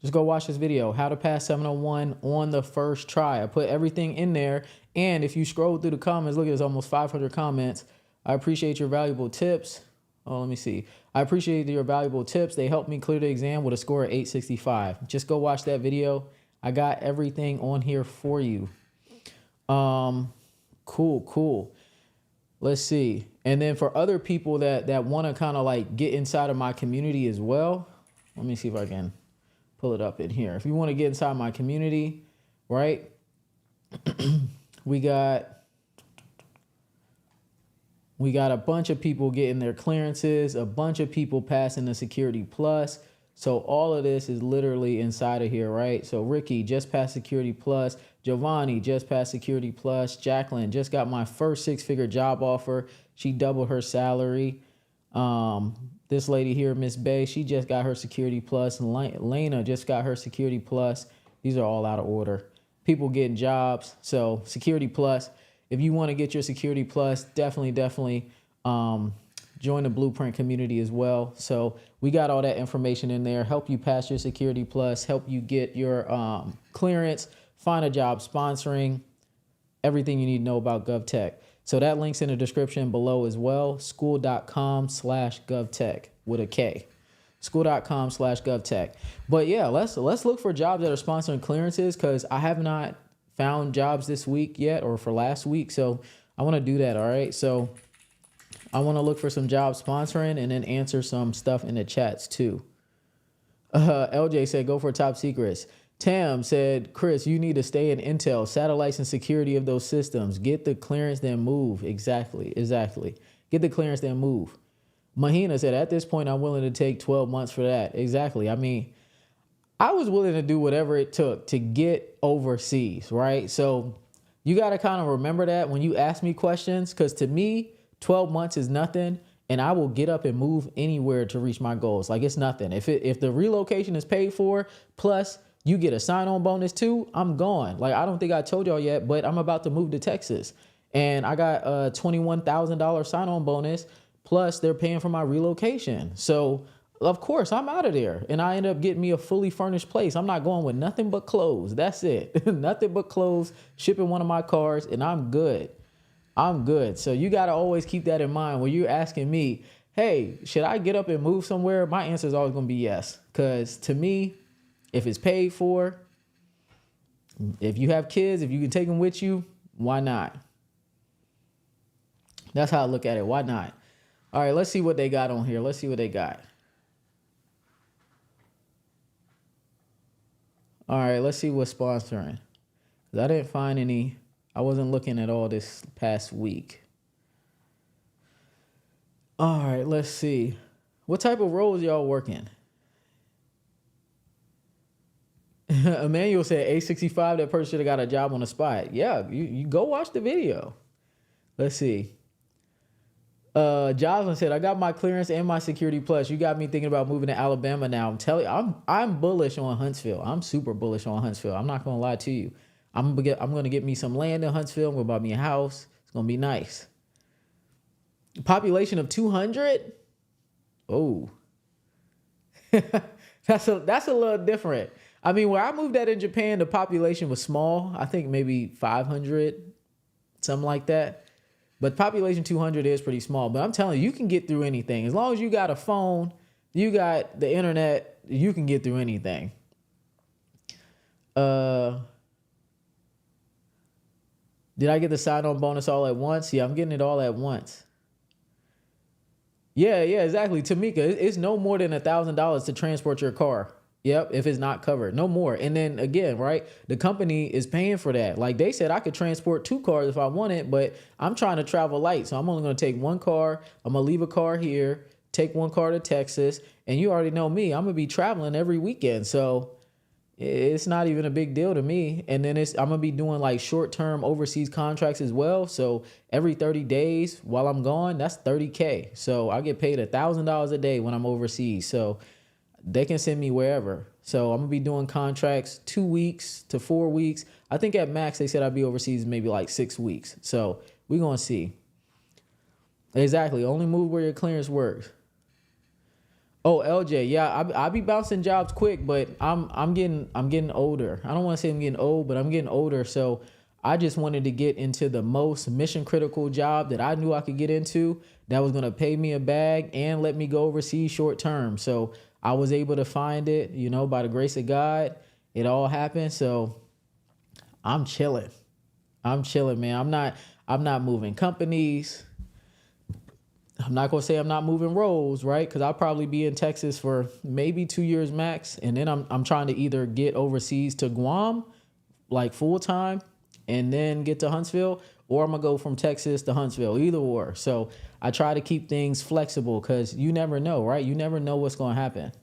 just go watch this video, how to pass 701 on the first try. I put everything in there. And if you scroll through the comments, look at this, almost 500 comments. I appreciate your valuable tips. Oh, let me see. I appreciate your valuable tips. They helped me clear the exam with a score of 865. Just go watch that video. I got everything on here for you. Cool. Let's see. And then for other people that want to kind of like get inside of my community as well, let me see if I can pull it up in here. If you want to get inside my community, right? we got a bunch of people getting their clearances, a bunch of people passing the Security Plus. So all of this is literally inside of here, right? So Ricky just passed Security Plus. Giovanni just passed Security Plus. Jacqueline just got my first 6-figure job offer. She doubled her salary. This lady here, Miss Bay, she just got her Security Plus. And Lena just got her Security Plus. These are all out of order. People getting jobs. So Security Plus, if you want to get your Security Plus, definitely join the Blueprint community as well. So we got all that information in there, help you pass your Security Plus, help you get your clearance, find a job sponsoring, everything you need to know about GovTech. So that link's in the description below as well, school.com/GovTech with a K. School.com/GovTech. But yeah, let's look for jobs that are sponsoring clearances, because I have not found jobs this week yet, or for last week. So I want to do that. All right. So I want to look for some jobs sponsoring and then answer some stuff in the chats too. LJ said, go for top secrets. Tam said, Chris, you need to stay in Intel, satellites and security of those systems. Get the clearance, then move. Exactly. Get the clearance, then move. Mahina said, at this point, I'm willing to take 12 months for that. Exactly. I mean, I was willing to do whatever it took to get overseas, right? So you got to kind of remember that when you ask me questions, because to me, 12 months is nothing, and I will get up and move anywhere to reach my goals. Like, it's nothing. If the relocation is paid for, plus you get a sign-on bonus too, I'm gone. Like, I don't think I told y'all yet, but I'm about to move to Texas, and I got a $21,000 sign-on bonus, plus they're paying for my relocation. So of course I'm out of there, and I end up getting me a fully furnished place. I'm not going with nothing but clothes. That's it. Nothing but clothes, shipping one of my cars, and I'm good. So you got to always keep that in mind when you're asking me, hey, should I get up and move somewhere? My answer is always going to be yes. Because to me, if it's paid for, if you have kids, if you can take them with you, why not? That's how I look at it. Why not? All right, let's see what they got on here. Let's see what they got. All right, let's see what's sponsoring. 'Cause I didn't find any. I wasn't looking at all this past week. All right, let's see. What type of roles y'all working? Emmanuel said A65, that person should have got a job on the spot. Yeah, you go watch the video. Let's see. Jocelyn said, I got my clearance and my Security Plus. You got me thinking about moving to Alabama now. I'm telling you, I'm bullish on Huntsville. I'm super bullish on Huntsville. I'm not gonna lie to you. I'm gonna get me some land in Huntsville. I'm gonna buy me a house. It's gonna be nice. Population of 200. Oh, that's a little different. I mean, where I moved at in Japan, the population was small. I think maybe 500, something like that. But population 200 is pretty small. But I'm telling you, you can get through anything. As long as you got a phone, you got the internet, you can get through anything. Did I get the sign-on bonus all at once? Yeah, I'm getting it all at once. Yeah, exactly. Tamika, it's no more than $1,000 to transport your car. Yep, if it's not covered, no more. And then again, right, the company is paying for that. Like they said, I could transport 2 cars if I wanted, but I'm trying to travel light. So I'm only going to take 1 car. I'm going to leave a car here, take 1 car to Texas. And you already know me, I'm going to be traveling every weekend. So it's not even a big deal to me. And then I'm going to be doing like short-term overseas contracts as well. So every 30 days while I'm gone, that's $30K. So I get paid $1,000 a day when I'm overseas. So they can send me wherever. So I'm going to be doing contracts 2 weeks to 4 weeks. I think at max, they said I'd be overseas maybe like 6 weeks. So we're going to see. Exactly. Only move where your clearance works. Oh, LJ, yeah, I be bouncing jobs quick, but I'm getting older. I don't want to say I'm getting old, but I'm getting older. So I just wanted to get into the most mission critical job that I knew I could get into that was gonna pay me a bag and let me go overseas short term. So I was able to find it, by the grace of God. It all happened. So I'm chilling. I'm chilling, man. I'm not moving companies. I'm not gonna say I'm not moving roles, right? Because I'll probably be in Texas for maybe 2 years max, and then I'm trying to either get overseas to Guam, like full time, and then get to Huntsville, or I'm gonna go from Texas to Huntsville, either or. So I try to keep things flexible because you never know, right? You never know what's gonna happen.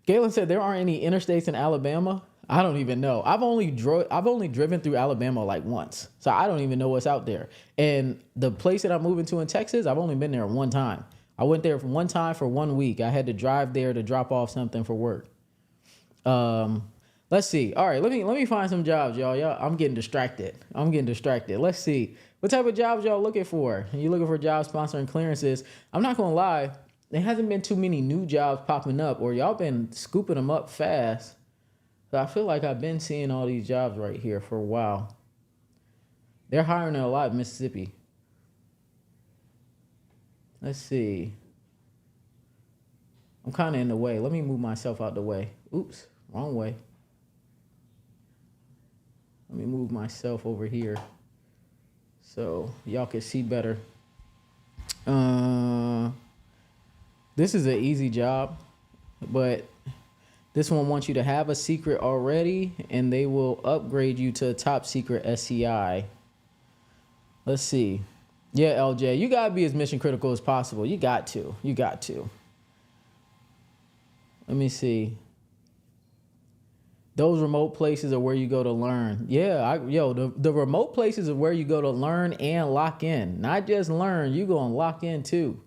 Galen said there aren't any interstates in Alabama. I don't even know. I've only driven through Alabama like once, so I don't even know what's out there. And the place that I'm moving to in Texas, I've only been there one time. I went there for one time for 1 week. I had to drive there to drop off something for work. Um, let's see. All right, let me find some jobs, y'all. I'm getting distracted. Let's see. What type of jobs y'all looking for? You looking for jobs sponsoring clearances? I'm not gonna lie. There hasn't been too many new jobs popping up, or y'all been scooping them up fast. So I feel like I've been seeing all these jobs right here for a while. They're hiring a lot in Mississippi. Let's see. I'm kind of in the way. Let me move myself out the way. Oops, wrong way. Let me move myself over here so y'all can see better. This is an easy job, but this one wants you to have a secret already, and they will upgrade you to a top secret SCI. Let's see. Yeah, LJ, you gotta be as mission critical as possible. You got to. Let me see. Those remote places are where you go to learn. Yeah, the remote places are where you go to learn and lock in. Not just learn, you're gonna lock in too.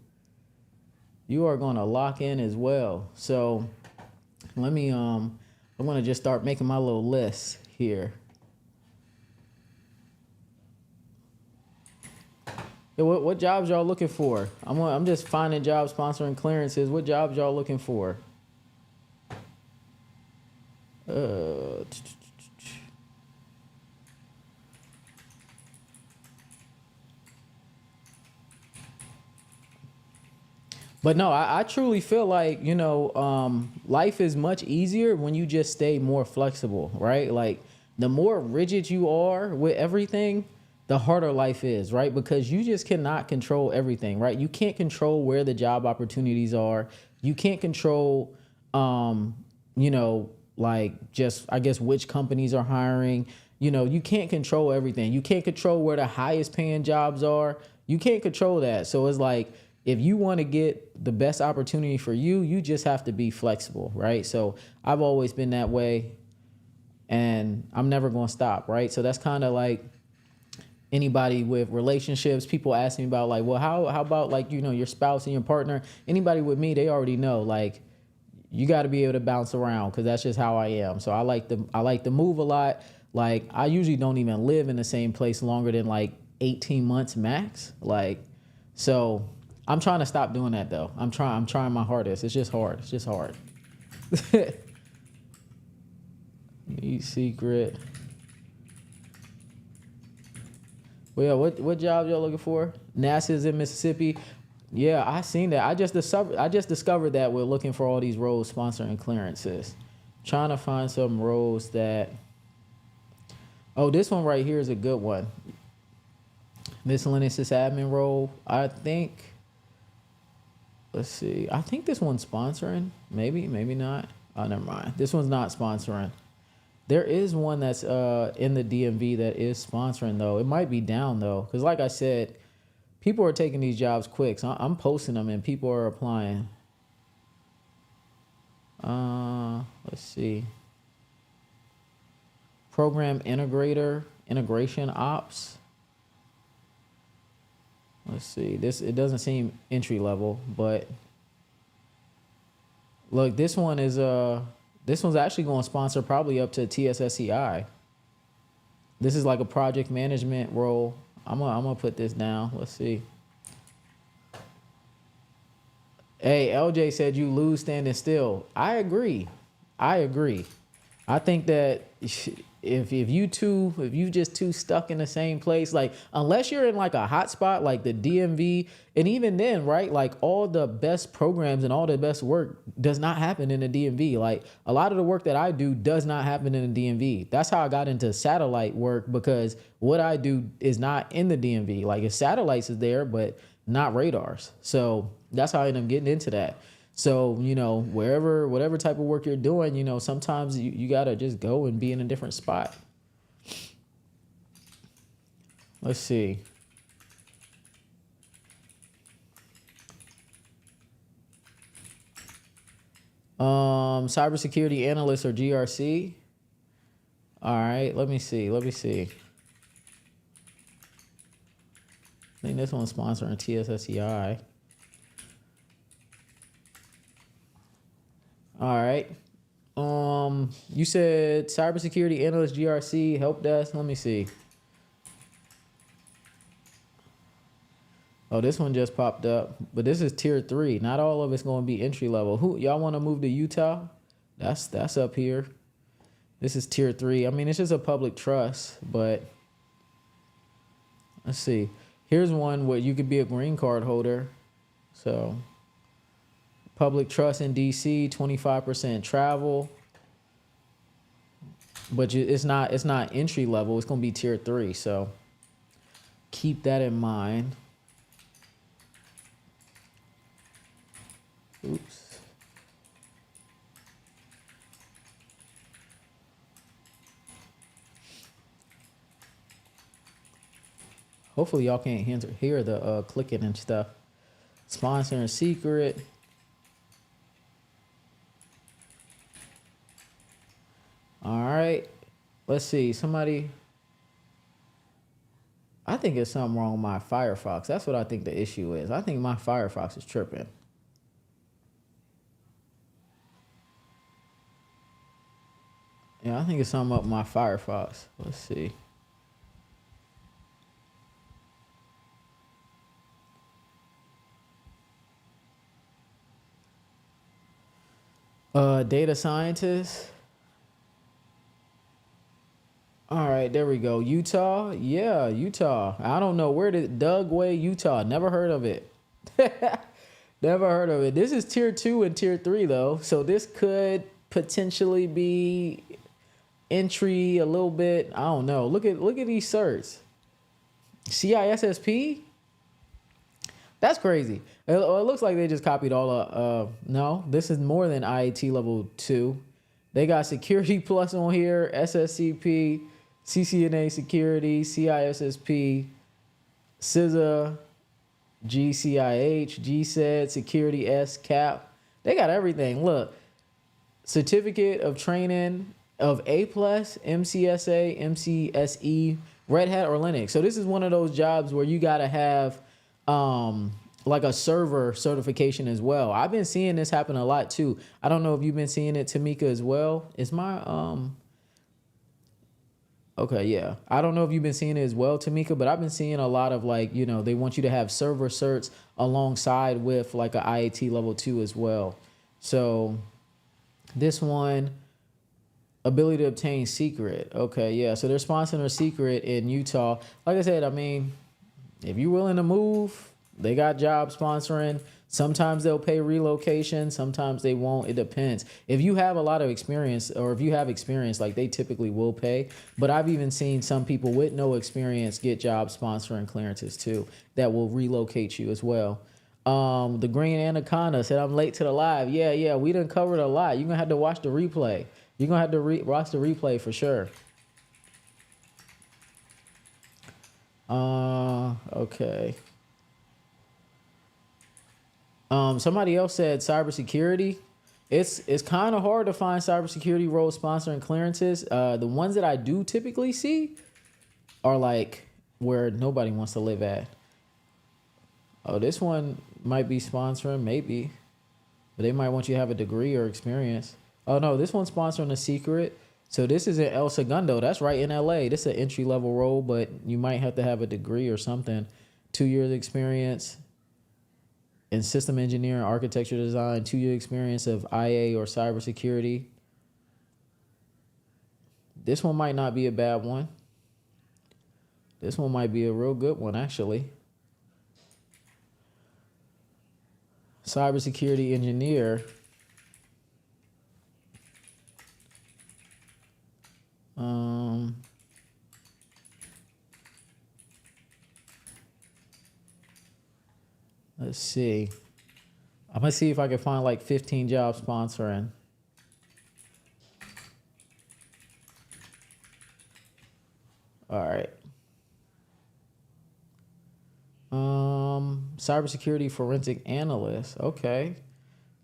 You are gonna lock in as well. So let me I'm gonna just start making my little list here. Yeah, what jobs y'all looking for? I'm just finding jobs sponsoring clearances. What jobs y'all looking for? But no, I truly feel like, life is much easier when you just stay more flexible, right? Like the more rigid you are with everything, the harder life is, right? Because you just cannot control everything, right? You can't control where the job opportunities are. You can't control, like just, I guess, which companies are hiring. You can't control everything. You can't control where the highest paying jobs are. You can't control that. So it's like, if you want to get the best opportunity for you, you just have to be flexible, right? So I've always been that way, and I'm never going to stop, right? So that's kind of like anybody with relationships. People ask me about like, well, how about like, your spouse and your partner? Anybody with me, they already know, like, you got to be able to bounce around because that's just how I am. So I like to move a lot. Like I usually don't even live in the same place longer than like 18 months max. Like, so I'm trying to stop doing that though. I'm trying my hardest. It's just hard. Need secret. Well, yeah, what jobs y'all looking for? NASA's in Mississippi. Yeah, I seen that. I just discovered that we're looking for all these roles sponsoring clearances. Trying to find some roles that. Oh, this one right here is a good one. Miscellaneous sysadmin role. I think. Let's see. I think this one's sponsoring. Maybe not. Oh, never mind. This one's not sponsoring. There is one that's in the DMV that is sponsoring though. It might be down though, because like I said, people are taking these jobs quick. So I'm posting them and people are applying. Let's see. Program integrator, integration ops. Let's see. It doesn't seem entry level, but look, this one's actually going to sponsor probably up to TSSCI. This is like a project management role. I'm gonna put this down. Let's see. Hey, LJ said you lose standing still. I agree. I agree. I think that if you just too stuck in the same place, like unless you're in like a hot spot like the DMV, and even then, right, like all the best programs and all the best work does not happen in the DMV. Like a lot of the work that I do does not happen in the DMV. That's how I got into satellite work, because what I do is not in the DMV. Like if satellites is there, but not radars. So that's how I ended up getting into that. So, whatever type of work you're doing, sometimes you got to just go and be in a different spot. Let's see. Cybersecurity analyst or GRC. All right, let me see. I think this one's sponsoring TSSEI. All right. You said cybersecurity analyst, GRC, help desk. Let me see. Oh, this one just popped up, but this is tier 3. Not all of it's going to be entry level. Who y'all want to move to Utah? That's up here. This is tier 3. I mean, it's just a public trust, but let's see. Here's one where you could be a green card holder. So public trust in DC, 25% travel. But it's not entry level. It's going to be tier 3. So keep that in mind. Oops. Hopefully y'all can't hear the clicking and stuff. Sponsoring secret. All right. Let's see. Somebody. I think there's something wrong with my Firefox. That's what I think the issue is. I think my Firefox is tripping. Yeah, I think it's something up with my Firefox. Let's see. Data scientist. All right, there we go. Utah. Yeah, Utah. I don't know where did Dugway, Utah. Never heard of it. Never heard of it. This is tier 2 and tier 3 though. So this could potentially be entry a little bit. I don't know. Look at these certs. CISSP? That's crazy. It looks like they just copied all of, no, this is more than IAT level 2. They got security plus on here, SSCP, CCNA security, CISSP, CISA, GCIH, GSED, security S, CAP. They got everything. Look, certificate of training of A+, MCSA, MCSE, Red Hat or Linux. So this is one of those jobs where you got to have like a server certification as well. I've been seeing this happen a lot too. I don't know if you've been seeing it, Tamika, as well. Is my okay, yeah. I don't know if you've been seeing it as well, Tamika, but I've been seeing a lot of like, they want you to have server certs alongside with like a IAT level 2 as well. So this one, ability to obtain secret. Okay, yeah. So they're sponsoring a secret in Utah. Like I said, I mean, if you're willing to move, they got job sponsoring. Sometimes they'll pay relocation. Sometimes they won't. It depends. If you have a lot of experience, or if you have experience, like they typically will pay. But I've even seen some people with no experience get job sponsoring clearances too that will relocate you as well. The Green Anaconda said, I'm late to the live. Yeah. We done covered a lot. You're going to have to watch the replay. You're going to have to watch the replay for sure. Okay. Somebody else said cybersecurity. It's kind of hard to find cybersecurity roles sponsoring clearances. The ones that I do typically see are like where nobody wants to live at. Oh, this one might be sponsoring, maybe, but they might want you to have a degree or experience. Oh no, this one's sponsoring a secret. So this is in El Segundo. That's right in LA. This is an entry level role, but you might have to have a degree or something. 2 years experience. in system engineering, architecture design, 2-year experience of IA or cybersecurity. This one might not be a bad one. This one might be a real good one, actually. Cybersecurity engineer. Let's see. I'm gonna see if I can find like 15 jobs sponsoring. All right. Cybersecurity forensic analyst. Okay.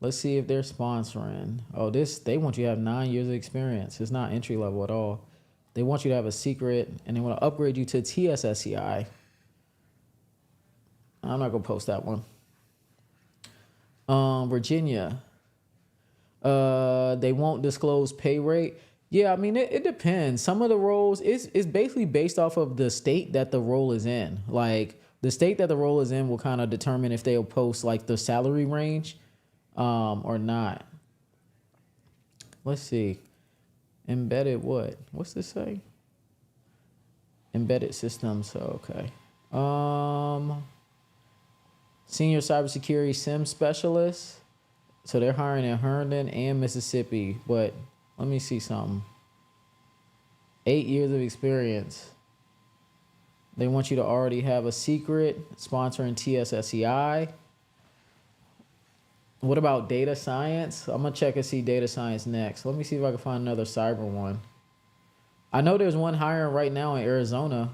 Let's see if they're sponsoring. Oh, they want you to have 9 years of experience. It's not entry level at all. They want you to have a secret, and they want to upgrade you to TSSCI. I'm not gonna post that one. Virginia. They won't disclose pay rate. Yeah, I mean it depends. Some of the roles it's basically based off of the state that the role is in. Like the state that the role is in will kind of determine if they'll post like the salary range, or not. Let's see. Embedded what? What's this say? Embedded systems. Okay. Senior cybersecurity SIM specialist. So they're hiring in Herndon and Mississippi. But let me see something. 8 years of experience. They want you to already have a secret, sponsoring TSSCI. What about data science? I'm going to check and see data science next. Let me see if I can find another cyber one. I know there's one hiring right now in Arizona,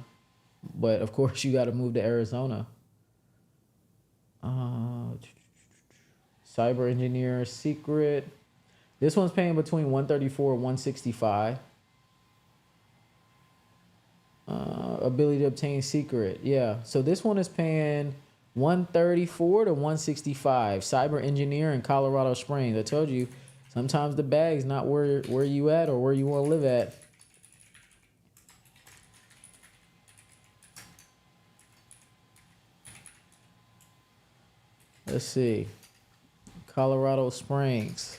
but of course you got to move to Arizona. Cyber engineer secret. This one's paying between 134 and 165. Ability to obtain secret. Yeah. So this one is paying 134 to 165. Cyber engineer in Colorado Springs. I told you, sometimes the bag's not where you at or where you want to live at. Let's see. Colorado Springs.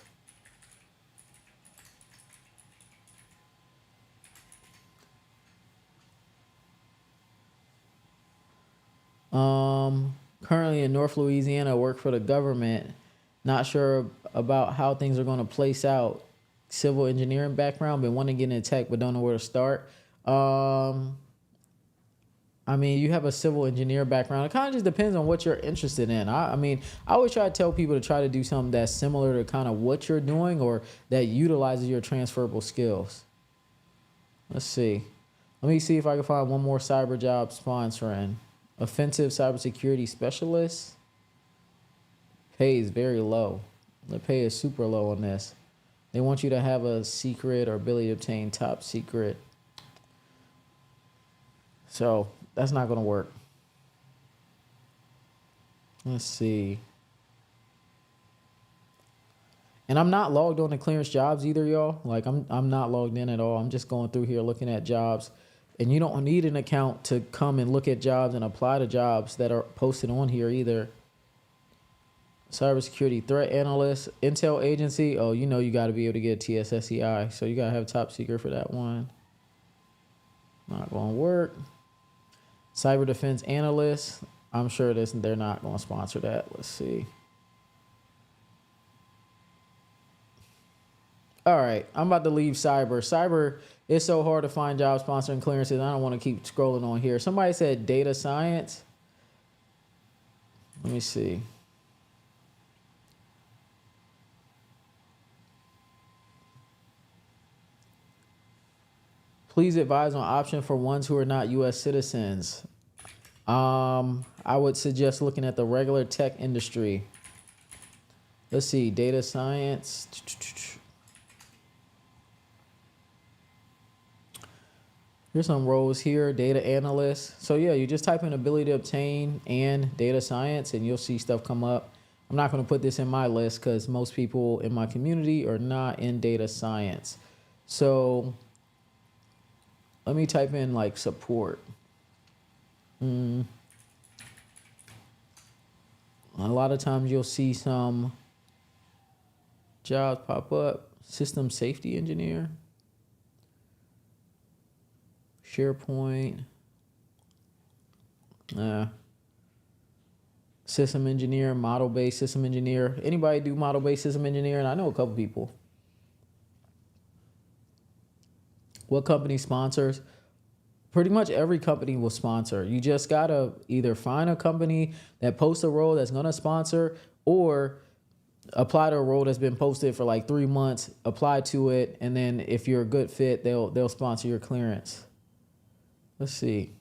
Currently in North Louisiana, work for the government. Not sure about how things are going to place out. Civil engineering background, been wanting to get into tech, but don't know where to start. I mean, you have a civil engineer background. It kind of just depends on what you're interested in. I mean, I always try to tell people to try to do something that's similar to kind of what you're doing or that utilizes your transferable skills. Let's see. Let me see if I can find one more cyber job sponsoring. Offensive cybersecurity specialist. Pay is very low. The pay is super low on this. They want you to have a secret or ability to obtain top secret. So that's not going to work. Let's see. And I'm not logged on to clearance jobs either, y'all. Like I'm not logged in at all. I'm just going through here looking at jobs. And you don't need an account to come and look at jobs and apply to jobs that are posted on here either. Cybersecurity threat analyst, intel agency. Oh, you know you got to be able to get TSSCI. So you got to have top secret for that one. Not going to work. Cyber defense analyst. I'm sure they're not going to sponsor that. Let's see. All right, I'm about to leave cyber. Cyber is so hard to find job sponsoring clearances. I don't want to keep scrolling on here. Somebody said data science. Let me see. Please advise on option for ones who are not U.S. citizens. I would suggest looking at the regular tech industry. Let's see, data science. Here's some roles here, data analyst. So yeah, you just type in ability to obtain and data science and you'll see stuff come up. I'm not going to put this in my list because most people in my community are not in data science. So let me type in like support. A lot of times you'll see some jobs pop up. System safety engineer, SharePoint, system engineer, model-based system engineer. Anybody do model-based system engineering? I know a couple people. What company sponsors? Pretty much every company will sponsor. You just gotta either find a company that posts a role that's gonna sponsor, or apply to a role that's been posted for like 3 months, apply to it, and then if you're a good fit, they'll sponsor your clearance. Let's see.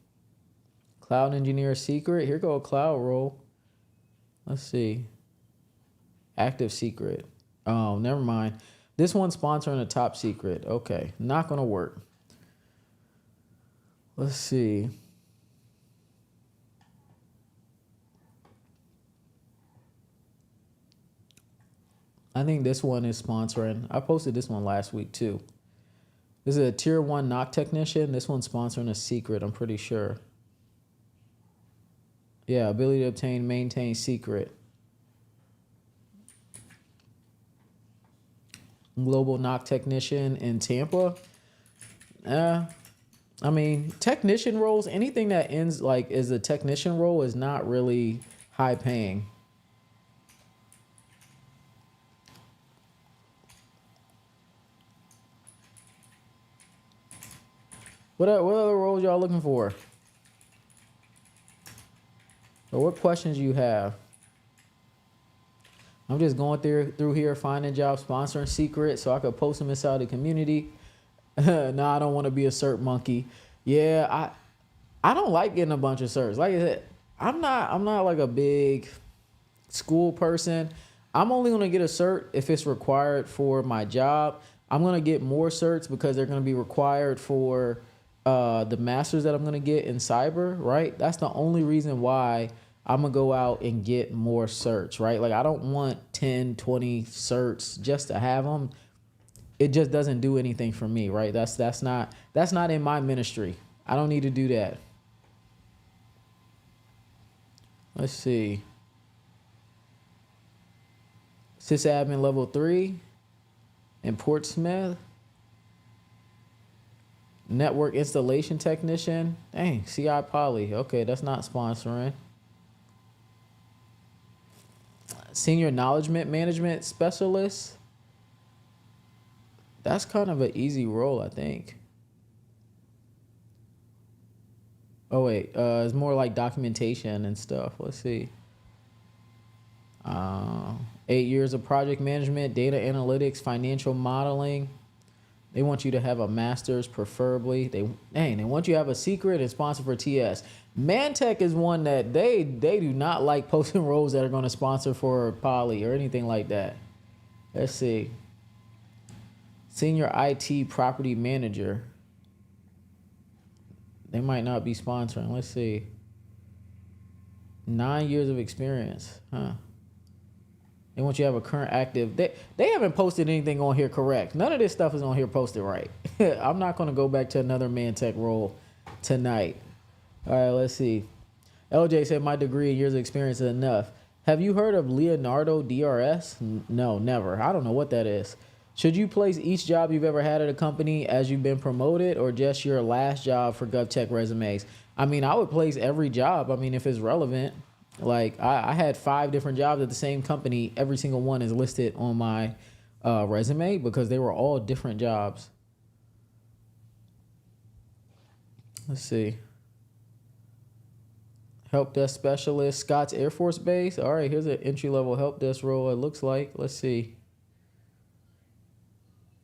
Cloud engineer secret. Here go a cloud role. Let's see. Active secret. Oh, never mind. This one's sponsoring a top secret. Okay, not gonna work. Let's see. I think this one is sponsoring. I posted this one last week too. This is a tier 1 knock technician. This one's sponsoring a secret, I'm pretty sure. Yeah, ability to obtain, maintain secret. Global knock technician in Tampa. I mean, technician roles, anything that ends like is a technician role is not really high paying. What other roles y'all looking for? Or what questions you have? I'm just going through here, finding jobs, sponsoring secrets, so I could post them inside the community. No, I don't want to be a cert monkey. Yeah, I don't like getting a bunch of certs. Like I said, I'm not like a big school person. I'm only gonna get a cert if it's required for my job. I'm gonna get more certs because they're gonna be required for the masters that I'm gonna get in cyber, right? That's the only reason why I'm gonna go out and get more certs, right? Like I don't want 10, 20 certs just to have them. It just doesn't do anything for me, right? That's not in my ministry. I don't need to do that. Let's see. Sysadmin level 3 in Portsmouth. Network installation technician. Dang, CI Poly. Okay, that's not sponsoring. Senior knowledge management specialist. That's kind of an easy role, I think. Oh wait, it's more like documentation and stuff. Let's see. 8 years of project management, data analytics, financial modeling. They want you to have a master's, preferably. They want you to have a secret and sponsor for TS. Mantech is one that they do not like posting roles that are going to sponsor for Poly or anything like that. Let's see. Senior IT property manager. They might not be sponsoring. Let's see. 9 years of experience. Huh. They want you to have a current active. They haven't posted anything on here correct. None of this stuff is on here posted right. I'm not going to go back to another Mantech role tonight. All right, let's see. LJ said my degree and years of experience is enough. Have you heard of Leonardo DRS? No, never. I don't know what that is. Should you place each job you've ever had at a company as you've been promoted, or just your last job for GovTech resumes? I mean, I would place every job. I mean, if it's relevant. Like I had 5 different jobs at the same company. Every single one is listed on my resume because they were all different jobs. Let's see. Help desk specialist, Scotts Air Force Base. All right, here's an entry-level help desk role, it looks like. Let's see.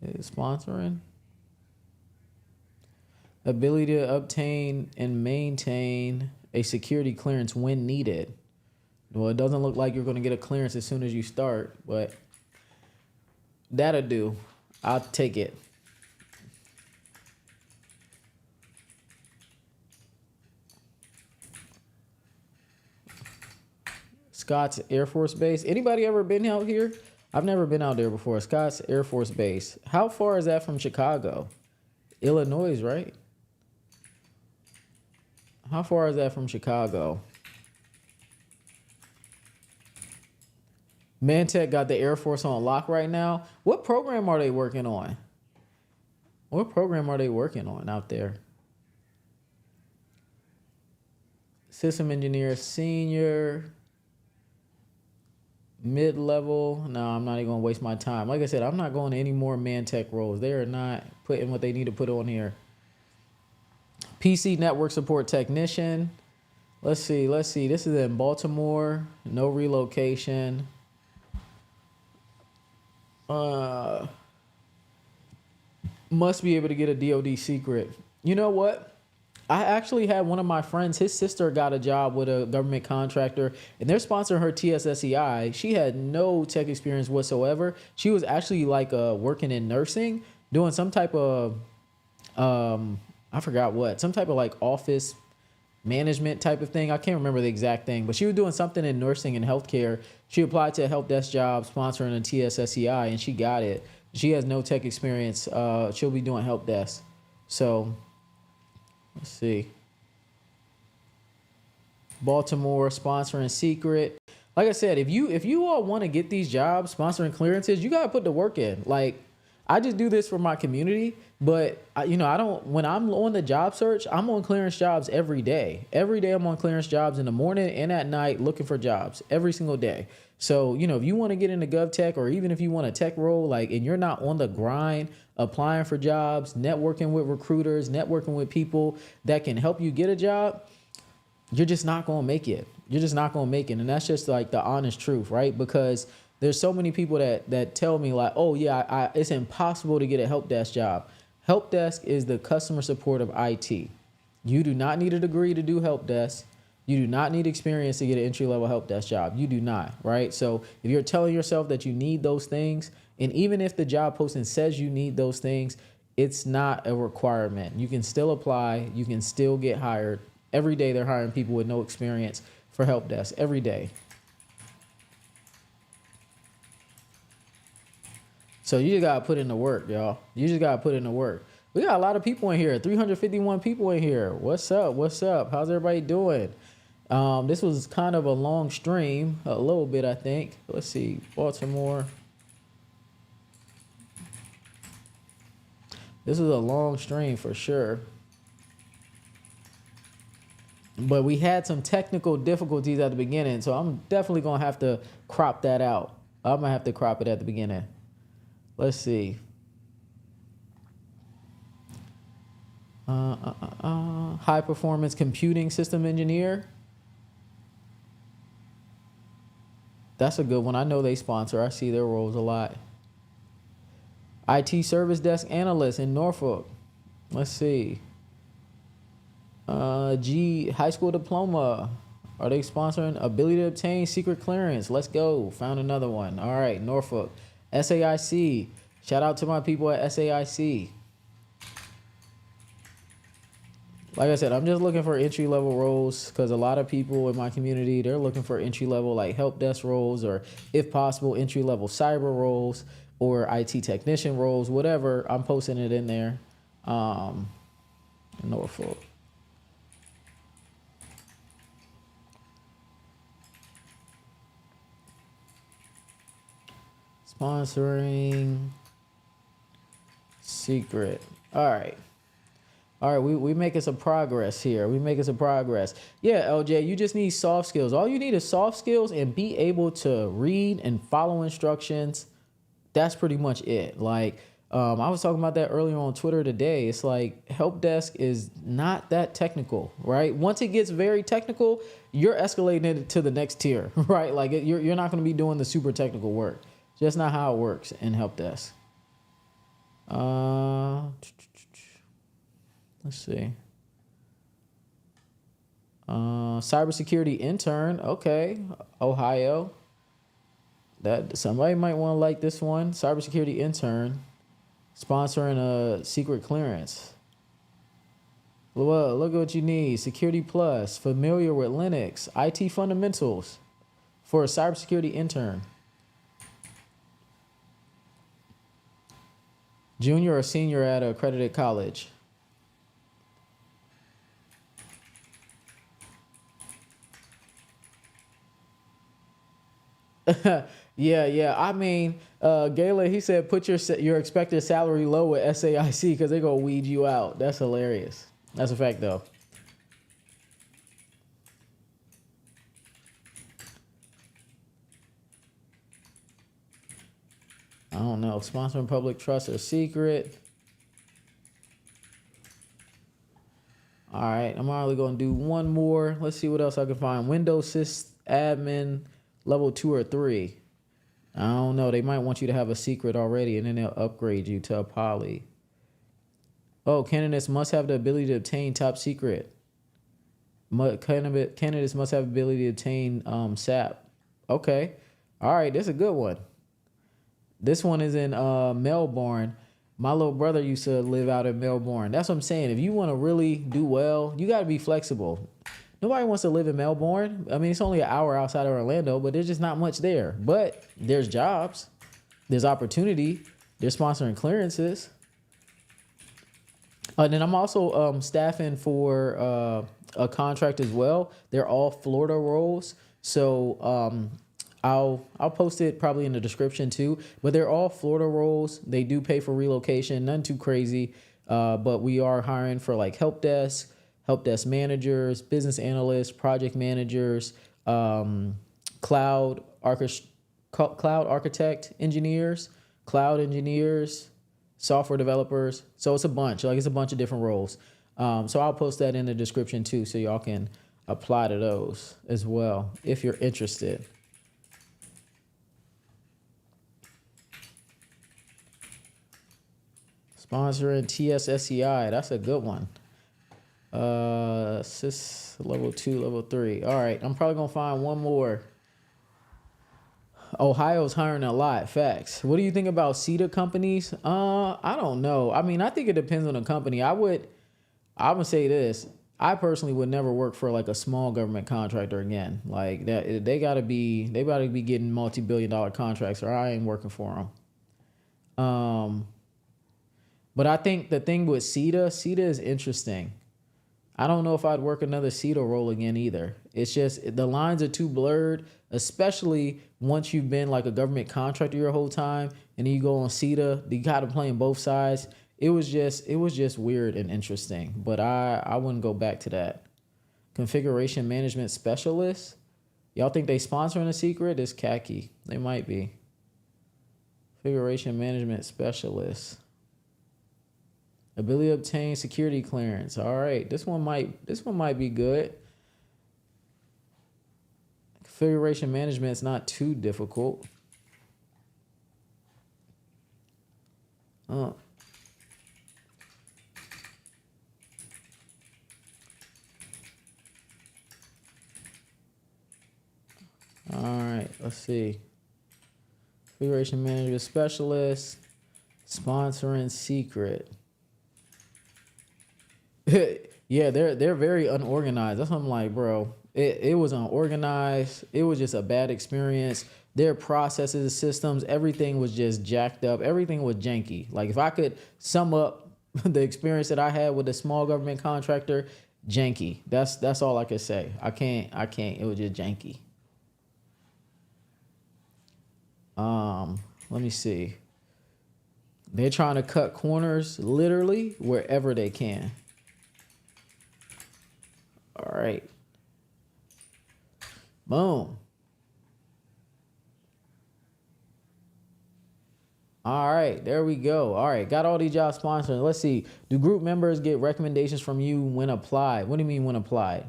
It's sponsoring. Ability to obtain and maintain a security clearance when needed. Well, it doesn't look like you're going to get a clearance as soon as you start, but that'll do. I'll take it. Scotts Air Force Base. Anybody ever been out here? I've never been out there before. Scotts Air Force Base. How far is that from Chicago? Illinois, right? How far is that from Chicago? Mantech got the Air Force on lock right now. What program are they working on? What program are they working on out there? System engineer, senior, mid-level. No, I'm not even going to waste my time. Like I said, I'm not going to any more Mantech roles. They are not putting what they need to put on here. PC network support technician. Let's see. This is in Baltimore. No relocation. Must be able to get a DoD secret. You know what? I actually had one of my friends, his sister got a job with a government contractor, and they're sponsoring her TSSEI. She had no tech experience whatsoever. She was actually like working in nursing, doing some type of, I forgot what, some type of like office management type of thing. I can't remember the exact thing, but she was doing something in nursing and healthcare. She applied to a help desk job sponsoring a TSSEI, and she got it. She has no tech experience. She'll be doing help desk. So let's see. Baltimore sponsoring secret. Like I said, if you all want to get these jobs, sponsoring clearances, you gotta put the work in. Like, I just do this for my community, but I don't. When I'm on the job search, I'm on clearance jobs every day. Every day I'm on clearance jobs in the morning and at night, looking for jobs every single day. So, if you want to get into GovTech, or even if you want a tech role, like, and you're not on the grind, applying for jobs, networking with recruiters, networking with people that can help you get a job, you're just not going to make it. You're just not going to make it. And that's just like the honest truth, right? Because there's so many people that tell me like, oh yeah, it's impossible to get a help desk job. Help desk is the customer support of IT. You do not need a degree to do help desk. You do not need experience to get an entry-level help desk job. You do not, right? So if you're telling yourself that you need those things, and even if the job posting says you need those things, it's not a requirement. You can still apply. You can still get hired. Every day they're hiring people with no experience for help desk. Every day. So you just got to put in the work, y'all. You just got to put in the work. We got a lot of people in here. 351 people in here. What's up? What's up? How's everybody doing? This was kind of a long stream, a little bit, I think. Let's see, Baltimore. This was a long stream for sure. But we had some technical difficulties at the beginning, so I'm definitely going to have to crop that out. I'm going to have to crop it at the beginning. Let's see. High performance computing system engineer. That's a good one. I know they sponsor. I see their roles a lot. IT service desk analyst in Norfolk. Let's see. High school diploma. Are they sponsoring? Ability to obtain secret clearance. Let's go. Found another one. All right, Norfolk. SAIC. Shout out to my people at SAIC. Like I said, I'm just looking for entry-level roles because a lot of people in my community, they're looking for entry-level like help desk roles, or if possible, entry-level cyber roles or IT technician roles, whatever. I'm posting it in there. Norfolk. Sponsoring secret. All right. All right, we making some progress here. We making some progress. Yeah, LJ, you just need soft skills. All you need is soft skills and be able to read and follow instructions. That's pretty much it. Like, I was talking about that earlier on Twitter today. It's like help desk is not that technical, right? Once it gets very technical, you're escalating it to the next tier, right? Like you're not going to be doing the super technical work. Just not how it works in help desk. Let's see. Cybersecurity intern. Okay. Ohio. That somebody might want to like this one. Cybersecurity intern. Sponsoring a secret clearance. Well, look at what you need. Security Plus. Familiar with Linux. IT fundamentals. For a cybersecurity intern. Junior or senior at an accredited college. Yeah. I mean, Galen, he said put your expected salary low at SAIC because they're gonna weed you out. That's hilarious. That's a fact though. I don't know. Sponsoring public trust or secret. All right, I'm only gonna do one more. Let's see what else I can find. Windows sys admin level 2 or 3. I don't know. They might want you to have a secret already, and then they'll upgrade you to a poly. Oh, candidates must have the ability to obtain top secret. Candidates must have ability to obtain SAP. Okay. All right, this is a good one. This one is in Melbourne. My little brother used to live out in Melbourne. That's what I'm saying. If you want to really do well, you got to be flexible. Nobody wants to live in Melbourne. I mean, it's only an hour outside of Orlando, but there's just not much there. But there's jobs, there's opportunity, they're sponsoring clearances. And then I'm also staffing for a contract as well. They're all Florida roles, so I'll post it probably in the description too. But they're all Florida roles. They do pay for relocation, none too crazy. But we are hiring for like help desk managers, business analysts, project managers, cloud architect engineers, cloud engineers, software developers. So it's a bunch. Like it's a bunch of different roles. So I'll post that in the description too, so y'all can apply to those as well if you're interested. Sponsoring TSSCI. That's a good one. Sys level 2, level 3. All right, I'm probably gonna find one more. Ohio's hiring a lot. Facts. What do you think about CETA companies? I don't know. I mean, I think it depends on the company. I would say this. I personally would never work for like a small government contractor again. Like that, they gotta be getting multi-billion-dollar contracts, or I ain't working for them. But I think the thing with CETA is interesting. I don't know if I'd work another CETA role again either. It's just the lines are too blurred, especially once you've been like a government contractor your whole time, and then you go on CETA. You got to play on both sides. It was just weird and interesting. But I wouldn't go back to that. Configuration management specialist. Y'all think they sponsoring a secret? It's khaki. They might be. Configuration management specialist. Ability to obtain security clearance. All right, this one might be good. Configuration management is not too difficult. All right, let's see. Configuration management specialist, sponsoring secret. Yeah, they're very unorganized. That's what I'm like, bro. It was unorganized. It was just a bad experience. Their processes, systems, everything was just jacked up. Everything was janky. Like if I could sum up the experience that I had with a small government contractor, janky. That's all I could say. I can't. It was just janky. Let me see. They're trying to cut corners literally wherever they can. All right. Boom. All right, there we go. All right, got all these jobs sponsored. Let's see. Do group members get recommendations from you when applied? What do you mean when applied?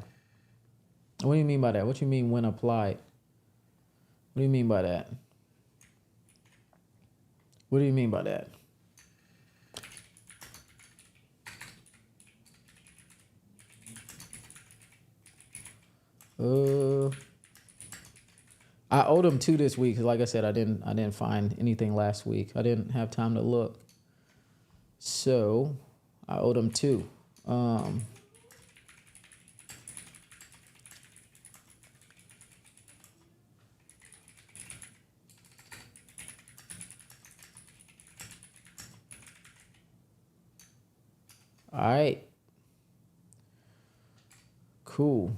What do you mean by that? What do you mean when applied? What do you mean by that? What do you mean by that? I owed him 2 this week. 'Cause like I said, I didn't find anything last week. I didn't have time to look. So I owed him 2. All right. Cool.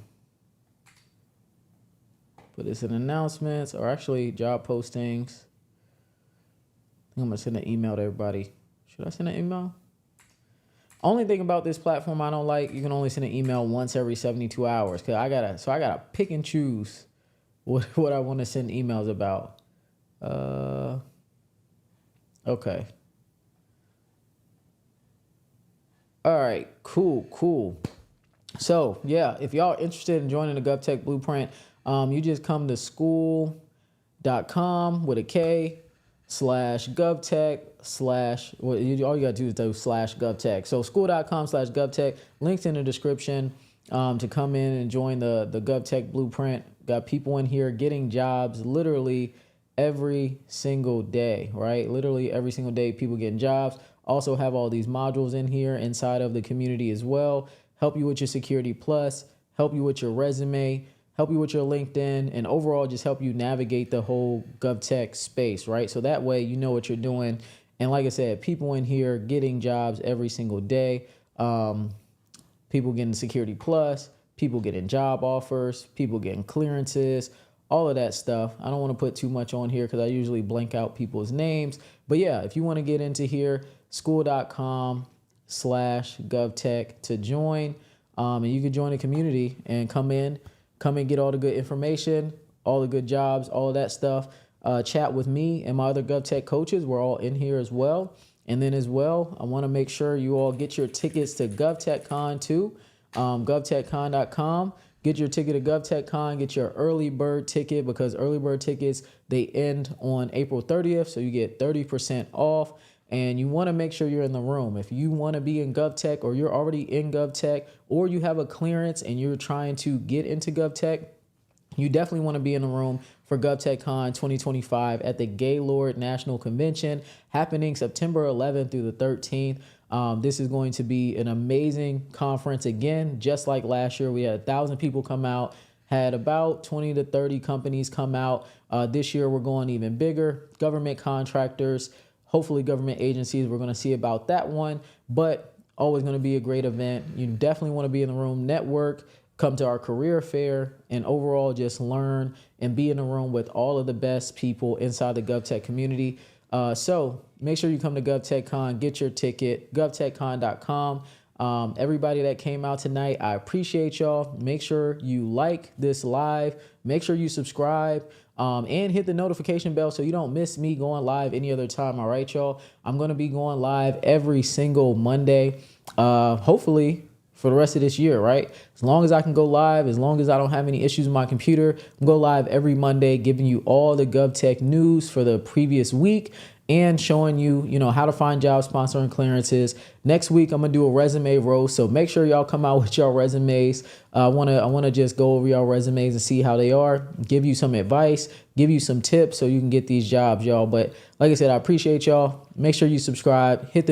put this in announcements, or actually job postings. I think I'm gonna send an email to everybody. Should I send an email? Only thing about this platform I don't like, you can only send an email once every 72 hours. Cause I gotta pick and choose what I want to send emails about. Okay. All right, cool. So yeah, if y'all interested in joining the GovTech Blueprint, you just come to school.com with a K /GovTech all you gotta do is do /GovTech. So school.com /GovTech, links in the description to come in and join the GovTech Blueprint. Got people in here getting jobs literally every single day, right? Literally every single day, people getting jobs. Also have all these modules in here inside of the community as well. Help you with your Security Plus, help you with your resume, help you with your LinkedIn, and overall just help you navigate the whole GovTech space, right? So that way you know what you're doing. And like I said, people in here getting jobs every single day. People getting Security Plus, people getting job offers, people getting clearances, all of that stuff. I don't want to put too much on here because I usually blank out people's names. But yeah, if you want to get into here, school.com /GovTech to join. And you can join the community and come and get all the good information, all the good jobs, all of that stuff. Chat with me and my other GovTech coaches. We're all in here as well. And then as well, I want to make sure you all get your tickets to GovTechCon too. GovTechCon.com. Get your ticket to GovTechCon. Get your early bird ticket, because early bird tickets, they end on April 30th. So you get 30% off. And you want to make sure you're in the room. If you want to be in GovTech, or you're already in GovTech, or you have a clearance and you're trying to get into GovTech, you definitely want to be in the room for GovTechCon 2025 at the Gaylord National Convention, happening September 11th through the 13th. This is going to be an amazing conference again, just like last year. We had 1,000 people come out, had about 20 to 30 companies come out. This year we're going even bigger, government contractors, hopefully government agencies. We're going to see about that one, but always going to be a great event. You definitely want to be in the room, network, come to our career fair, and overall just learn and be in the room with all of the best people inside the GovTech community. So make sure you come to GovTechCon, get your ticket, GovTechCon.com. Everybody that came out tonight, I appreciate y'all. Make sure you like this live. Make sure you subscribe. And hit the notification bell so you don't miss me going live any other time. All right, y'all. I'm going to be going live every single Monday, hopefully for the rest of this year, right? As long as I can go live, as long as I don't have any issues with my computer, I'm go live every Monday, giving you all the GovTech news for the previous week and showing you, how to find jobs, sponsoring clearances. Next week, I'm going to do a resume roast. So make sure y'all come out with your resumes. I want to just go over y'all resumes and see how they are, give you some advice, give you some tips so you can get these jobs, y'all. But like I said, I appreciate y'all. Make sure you subscribe, hit the